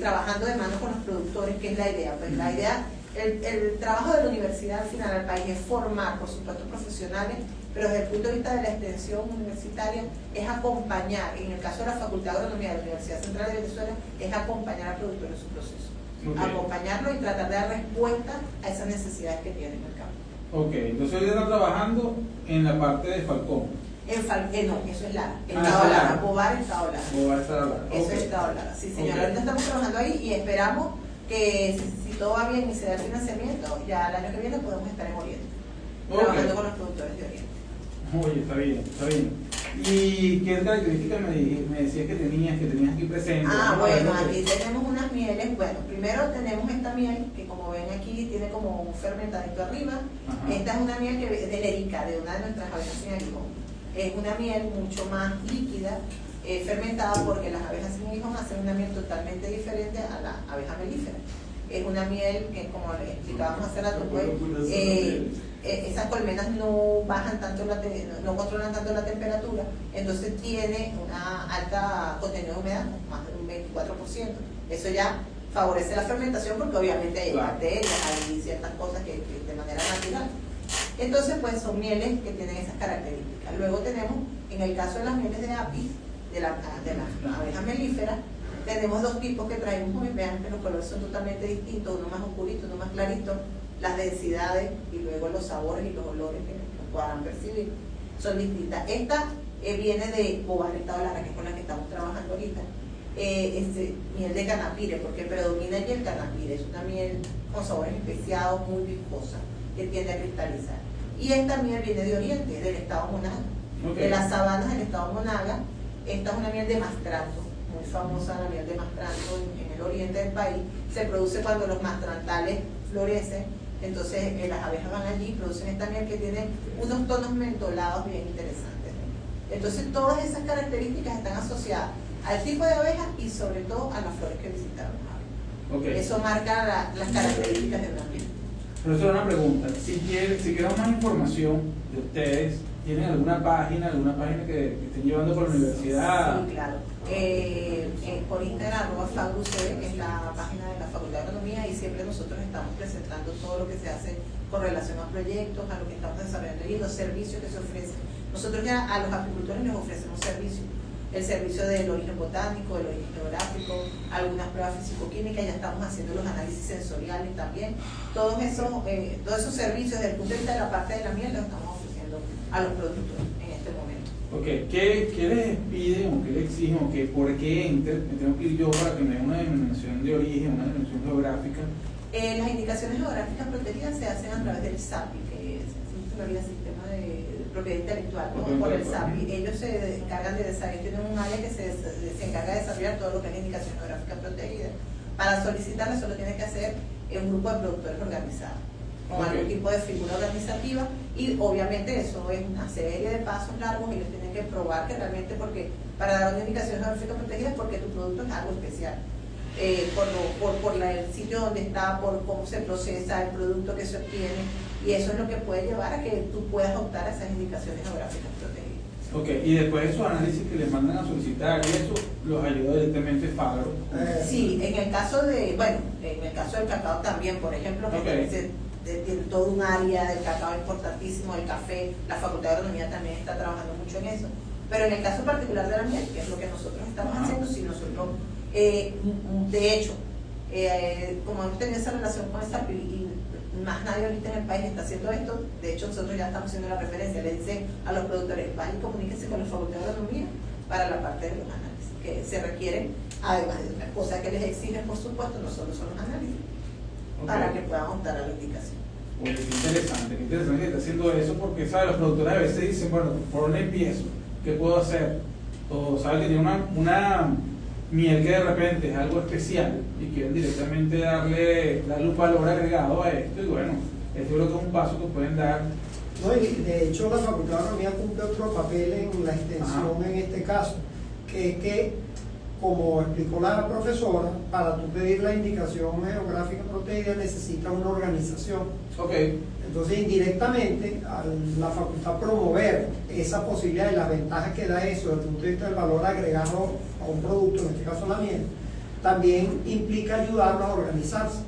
trabajando de mano con los productores, que es la idea. Pues la idea, el trabajo de la universidad al final al país es formar, por supuesto, profesionales, pero desde el punto de vista de la extensión universitaria es acompañar, en el caso de la Facultad de Agronomía de la Universidad Central de Venezuela, es acompañar al productor en su proceso. Okay. Acompañarlo y tratar de dar respuesta a esas necesidades que tiene el campo. Ok, entonces hoy está trabajando en la parte de Falcón. No, eso es Lara. Estado Lara. Bovar Estado Lara. Bovar Estado Lara. Eso es Estado Lara. Sí, señora. Okay. Ahorita estamos trabajando ahí y esperamos que si todo va bien y se da el financiamiento, ya el año que viene podemos estar en Oriente. Trabajando con los productores de Oriente. Oye, está bien, está bien. ¿Y qué características me decías que tenías aquí presente? Bueno, aquí tenemos unas mieles. Bueno, primero tenemos esta miel, que como ven aquí tiene como un fermentadito arriba. Ajá. Esta es una miel que es de Lerica, de una de nuestras abejas sin aguijón. Es una miel mucho más líquida, fermentada, porque las abejas sin aguijón hacen una miel totalmente diferente a la abeja melífera. Es una miel que, como le explicábamos hace rato, pues, esas colmenas no bajan tanto, no controlan tanto la temperatura, entonces tiene una alta contenido de humedad, más de un 24%. Eso ya favorece la fermentación porque obviamente hay bacterias, hay ciertas cosas que de manera natural. Entonces, pues son mieles que tienen esas características. Luego tenemos, en el caso de las mieles de apis, de las abejas melíferas, tenemos dos tipos que traemos hoy. Vean que los colores son totalmente distintos, uno más oscurito, uno más clarito. Las densidades y luego los sabores y los olores que puedan percibir son distintas. Esta viene de Bovar Estado Lara, que es con la que estamos trabajando ahorita. Miel de canapire, porque predomina allí el canapire. Es una miel con sabores especiados, muy viscosa, que tiende a cristalizar. Y esta miel viene de Oriente, del estado Monaga, de las sabanas del estado Monaga. Esta es una miel de mastranto, muy famosa la miel de mastranto en el oriente del país. Se produce cuando los mastrantales florecen, entonces las abejas van allí y producen esta miel que tiene unos tonos mentolados bien interesantes. Entonces todas esas características están asociadas al tipo de abeja y sobre todo a las flores que visitaron. Okay. Eso marca las características de una miel. Profesor, una pregunta. Si queremos más información de ustedes, ¿tienen alguna página que estén llevando por la universidad? Sí, claro. Por Instagram, @FaguCB, que es la página de la Facultad de Agronomía, y siempre nosotros estamos presentando todo lo que se hace con relación a proyectos, a lo que estamos desarrollando y los servicios que se ofrecen. Nosotros ya a los apicultores les ofrecemos servicios. El servicio del origen botánico, del origen geográfico, algunas pruebas físico-químicas, ya estamos haciendo los análisis sensoriales también. Todos esos servicios desde el punto de vista de la parte de la miel los estamos ofreciendo a los productores en este momento. Ok, ¿qué les piden o qué les exigen o por qué me tengo que ir yo para que me den una denominación de origen, una denominación geográfica? Las indicaciones geográficas protegidas se hacen a través del SAPI, que es el Sistema de Propiedad Intelectual, ¿no? Por el SAPI. Ellos se encargan de desarrollar, tienen un área que se encarga de desarrollar todo lo que es la indicación geográfica protegida. Para solicitarla solo tiene que hacer un grupo de productores organizados. con algún tipo de figura organizativa, y obviamente eso es una serie de pasos largos. Ellos tienen que probar que realmente, porque para dar una indicación geográfica protegida es porque tu producto es algo especial, por el sitio donde está, por cómo se procesa el producto que se obtiene, y eso es lo que puede llevar a que tú puedas optar a esas indicaciones geográficas protegidas. Ok, y después de esos análisis que les mandan a solicitar, y eso los ayuda directamente Fagro. Sí, en el caso del cacao también, por ejemplo, que Okay. tiene todo un área del cacao importantísimo, el café, la Facultad de Agronomía también está trabajando mucho en eso. Pero en el caso particular de la miel, que es lo que nosotros estamos haciendo, si nosotros, de hecho, como hemos tenido esa relación con esa y más nadie ahorita en el país está haciendo esto, de hecho nosotros ya estamos haciendo la referencia, le dice a los productores, vayan y comuníquense con la Facultad de Agronomía para la parte de los análisis, que se requieren, además de otras cosas que les exigen, por supuesto, no solo son los análisis, para que puedan optar a la indicación. Oye, qué interesante que esté haciendo eso, porque ¿sabes? Los productores a veces dicen, bueno, ¿por dónde empiezo? ¿Qué puedo hacer? O saben que tiene una miel que de repente es algo especial y quieren directamente darle un valor agregado a esto, y bueno, yo creo que es un paso que pueden dar. No, y de hecho la Facultad de Agronomía cumple otro papel en la extensión en este caso, que es que, como explicó la profesora, para tú pedir la indicación geográfica protegida necesitas una organización. Ok. Entonces, indirectamente, a la facultad promover esa posibilidad y las ventajas que da eso desde el punto de vista del valor agregado a un producto, en este caso la miel, también implica ayudarlos a organizarse.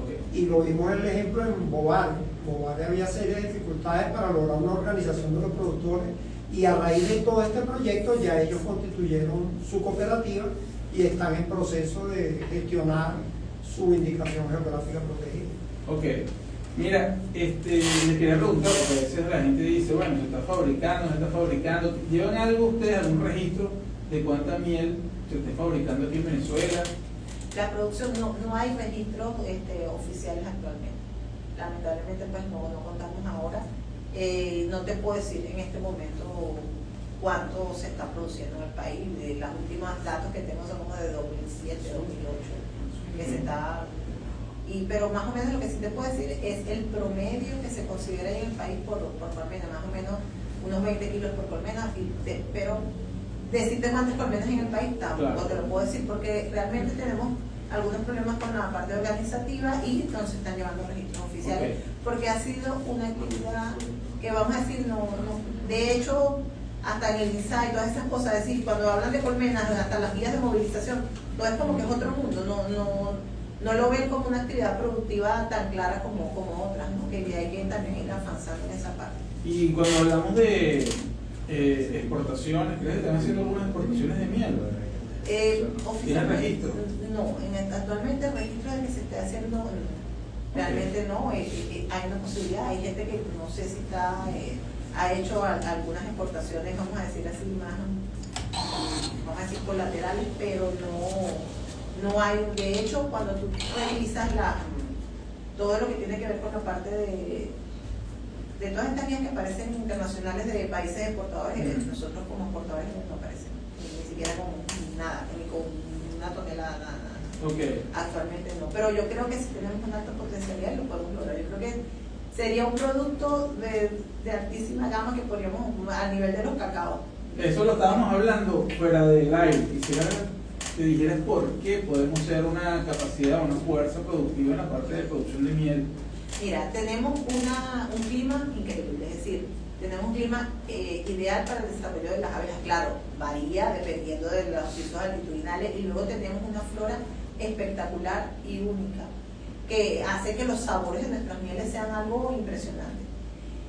Okay. Y lo vimos en el ejemplo en Bobar. Bobar había serie de dificultades para lograr una organización de los productores, y a raíz de todo este proyecto ya ellos constituyeron su cooperativa y están en proceso de gestionar su indicación geográfica protegida. Ok. Mira, les quería preguntar, porque a veces la gente dice, bueno, se está fabricando. ¿Llevan algo ustedes, algún registro de cuánta miel se está fabricando aquí en Venezuela? La producción, no hay registros oficiales actualmente. Lamentablemente, pues no contamos ahora. No te puedo decir en este momento cuánto se está produciendo en el país. Las últimas datos que tengo son como de 2007, 2008, que se está... pero más o menos lo que sí te puedo decir es el promedio que se considera en el país por colmena, más o menos unos 20 kilos por colmena, pero decirte cuántas colmenas en el país tampoco claro. Te lo puedo decir, porque realmente tenemos algunos problemas con la parte organizativa y no se están llevando registros oficiales, porque ha sido una actividad que, vamos a decir, de hecho, hasta en el design, todas esas cosas, es decir, cuando hablan de colmenas, hasta las guías de movilización, todo es como que es otro mundo, no lo ven como una actividad productiva tan clara como otras, ¿no? Que hay que también ir avanzando en esa parte. Y cuando hablamos de exportaciones, ¿crees que están haciendo algunas exportaciones de miel? ¿Tienen registro? No, actualmente el registro de que se esté haciendo, realmente no, hay una posibilidad, hay gente que no sé si ha hecho algunas exportaciones, vamos a decir así, vamos a decir colaterales, pero no hay. De hecho, cuando tú revisas todo lo que tiene que ver con la parte de todas estas guías que aparecen internacionales de países exportadores, nosotros como exportadores no aparecen, ni siquiera con nada, ni con una tonelada, nada. Okay. Actualmente no, pero yo creo que si tenemos una alta potencialidad lo podemos lograr. Yo creo que sería un producto de altísima gama que poníamos a nivel de los cacaos. Eso lo estábamos hablando fuera del aire. Quisiera que dijeras por qué podemos ser una capacidad, una fuerza productiva en la parte de producción de miel. Mira, tenemos un clima increíble, es decir, tenemos un clima ideal para el desarrollo de las abejas. Claro, varía dependiendo de los pisos altitudinales, y luego tenemos una flora espectacular y única que hace que los sabores de nuestras mieles sean algo impresionante.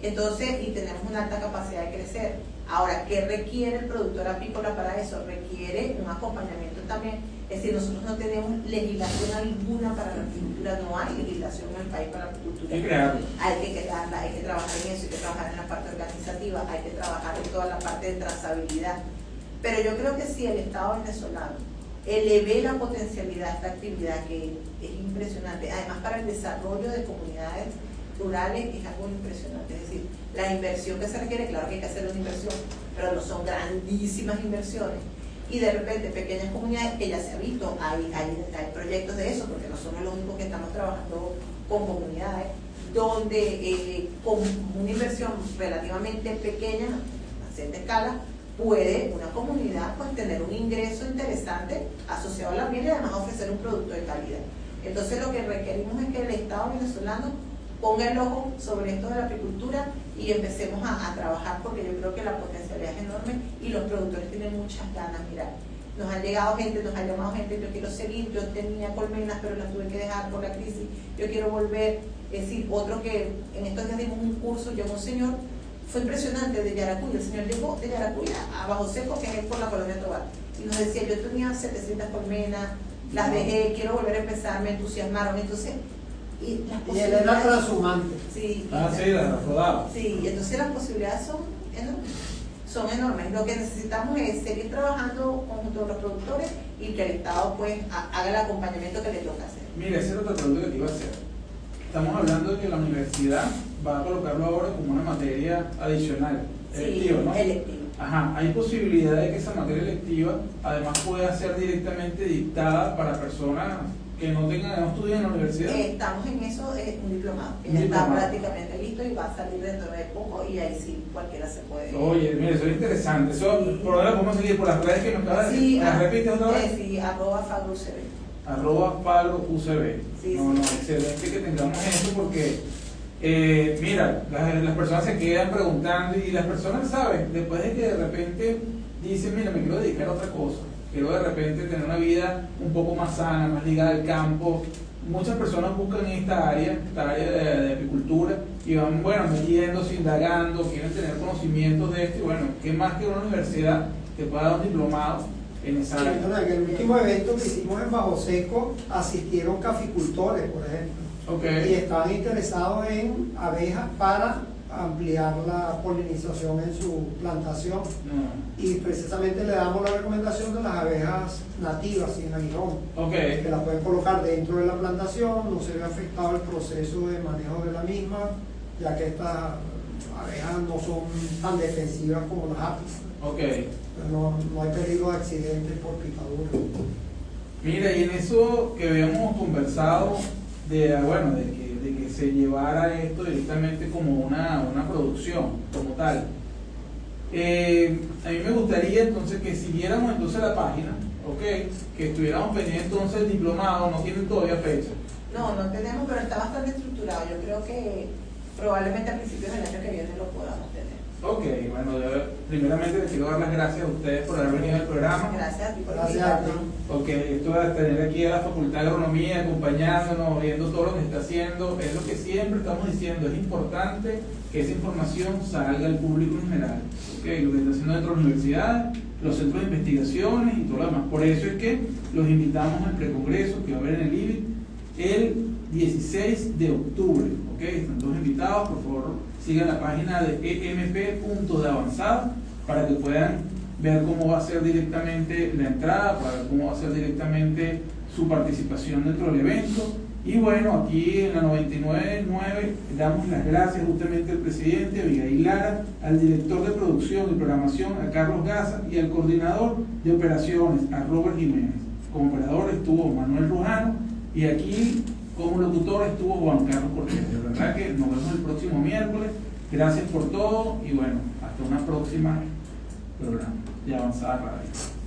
Entonces, y tenemos una alta capacidad de crecer. Ahora, ¿qué requiere el productor apícola para eso? Requiere un acompañamiento también. Es decir, nosotros no tenemos legislación alguna para la apicultura, no hay legislación en el país para la apicultura. Hay que crearla. Hay que crearla, hay que trabajar en eso, hay que trabajar en la parte organizativa, hay que trabajar en toda la parte de trazabilidad. Pero yo creo que si el Estado venezolano eleve la potencialidad de esta actividad, que es impresionante, además para el desarrollo de comunidades rurales es algo impresionante. Es decir, la inversión que se requiere, claro que hay que hacer una inversión, pero no son grandísimas inversiones, y de repente pequeñas comunidades que ya se ha visto, hay proyectos de eso, porque no somos los únicos que estamos trabajando con comunidades, donde con una inversión relativamente pequeña, a cierta escala, puede una comunidad pues tener un ingreso interesante asociado a la miel y además ofrecer un producto de calidad. Entonces lo que requerimos es que el Estado venezolano ponga el ojo sobre esto de la apicultura y empecemos a trabajar, porque yo creo que la potencialidad es enorme y los productores tienen muchas ganas. Mira, nos han llegado gente, nos ha llamado gente, yo quiero seguir, yo tenía colmenas pero las tuve que dejar por la crisis, yo quiero volver. Es decir, otro que en estos días dimos un curso, llegó un señor, fue impresionante, de Yaracuy, el señor llegó de Yaracuy a Bajo Seco, que es por la colonia Tobar, y nos decía, yo tenía 700 colmenas, las dejé, quiero volver a empezar, me entusiasmaron. Entonces, y él era transhumante. Sí, la rodaba. sí, entonces las posibilidades son enormes. Lo que necesitamos es seguir trabajando junto a los productores y que el Estado pues haga el acompañamiento que le toca hacer. Mira, ese era otro pregunta que te iba a hacer. Estamos hablando de que la universidad va a colocarlo ahora como una materia adicional, electiva, ¿no? Electiva. Ajá, hay posibilidad de que esa materia electiva además pueda ser directamente dictada para personas que no estudien en la universidad. Estamos en eso, un diplomado, que ya está prácticamente listo y va a salir dentro de poco, y ahí sí cualquiera se puede. Oye, mira, eso es interesante. Eso, ¿por dónde podemos seguir? ¿Por las redes que nos acabas de decir? Sí, ¿Las repites otra vez? Sí, @FagroUCB. @FagroUCB. Sí, no, sí. Excelente que tengamos esto porque, mira, las personas se quedan preguntando y las personas saben, después de que de repente dicen, mira, me quiero dedicar a otra cosa, quiero de repente tener una vida un poco más sana, más ligada al campo. Muchas personas buscan esta área de apicultura y van, bueno, metiéndose, indagando, quieren tener conocimientos de esto y bueno, ¿qué más que una universidad te pueda dar un diplomado en esa área? En el último evento que hicimos en Bajo Seco asistieron caficultores, por ejemplo, Okay. y estaban interesados en abejas para ampliar la polinización en su plantación. No. Y precisamente le damos la recomendación de las abejas nativas sin aguijón, Okay. que la pueden colocar dentro de la plantación, no se ve afectado el proceso de manejo de la misma, ya que estas abejas no son tan defensivas como las apis. Okay. No hay peligro de accidentes por picadura. Mira, y en eso que habíamos conversado de que se llevara esto directamente como una producción, como tal. A mí me gustaría entonces que siguiéramos entonces la página, ¿ok? Que estuviéramos pendientes entonces del diplomado, no tienen todavía fecha. No tenemos, pero está bastante estructurado. Yo creo que probablemente a principios del año que viene lo podamos tener. Ok, bueno, yo primeramente les quiero dar las gracias a ustedes por haber venido al programa. Gracias a ti por Gracias a ti. invitarnos. Ok, esto de tener aquí a la Facultad de Agronomía acompañándonos, viendo todo lo que se está haciendo, es lo que siempre estamos diciendo, es importante que esa información salga al público en general. Okay, lo que está haciendo dentro de las universidades, los centros de investigaciones y todo lo demás. Por eso es que los invitamos al precongreso que va a haber en el IBIT el 16 de octubre. Ok, están todos invitados, por favor sigan la página de emp.deavanzada para que puedan ver cómo va a ser directamente la entrada, para ver cómo va a ser directamente su participación dentro del evento. Y bueno, aquí en la 99.9 damos las gracias justamente al presidente, a Abigail Lara, al director de producción y programación, a Carlos Gaza, y al coordinador de operaciones, a Robert Jiménez. Como operador estuvo Manuel Rujano y aquí como locutor estuvo Juan Carlos Cortés. De verdad que nos vemos el próximo miércoles. Gracias por todo y bueno, hasta una próxima programa de Avanzada Radio.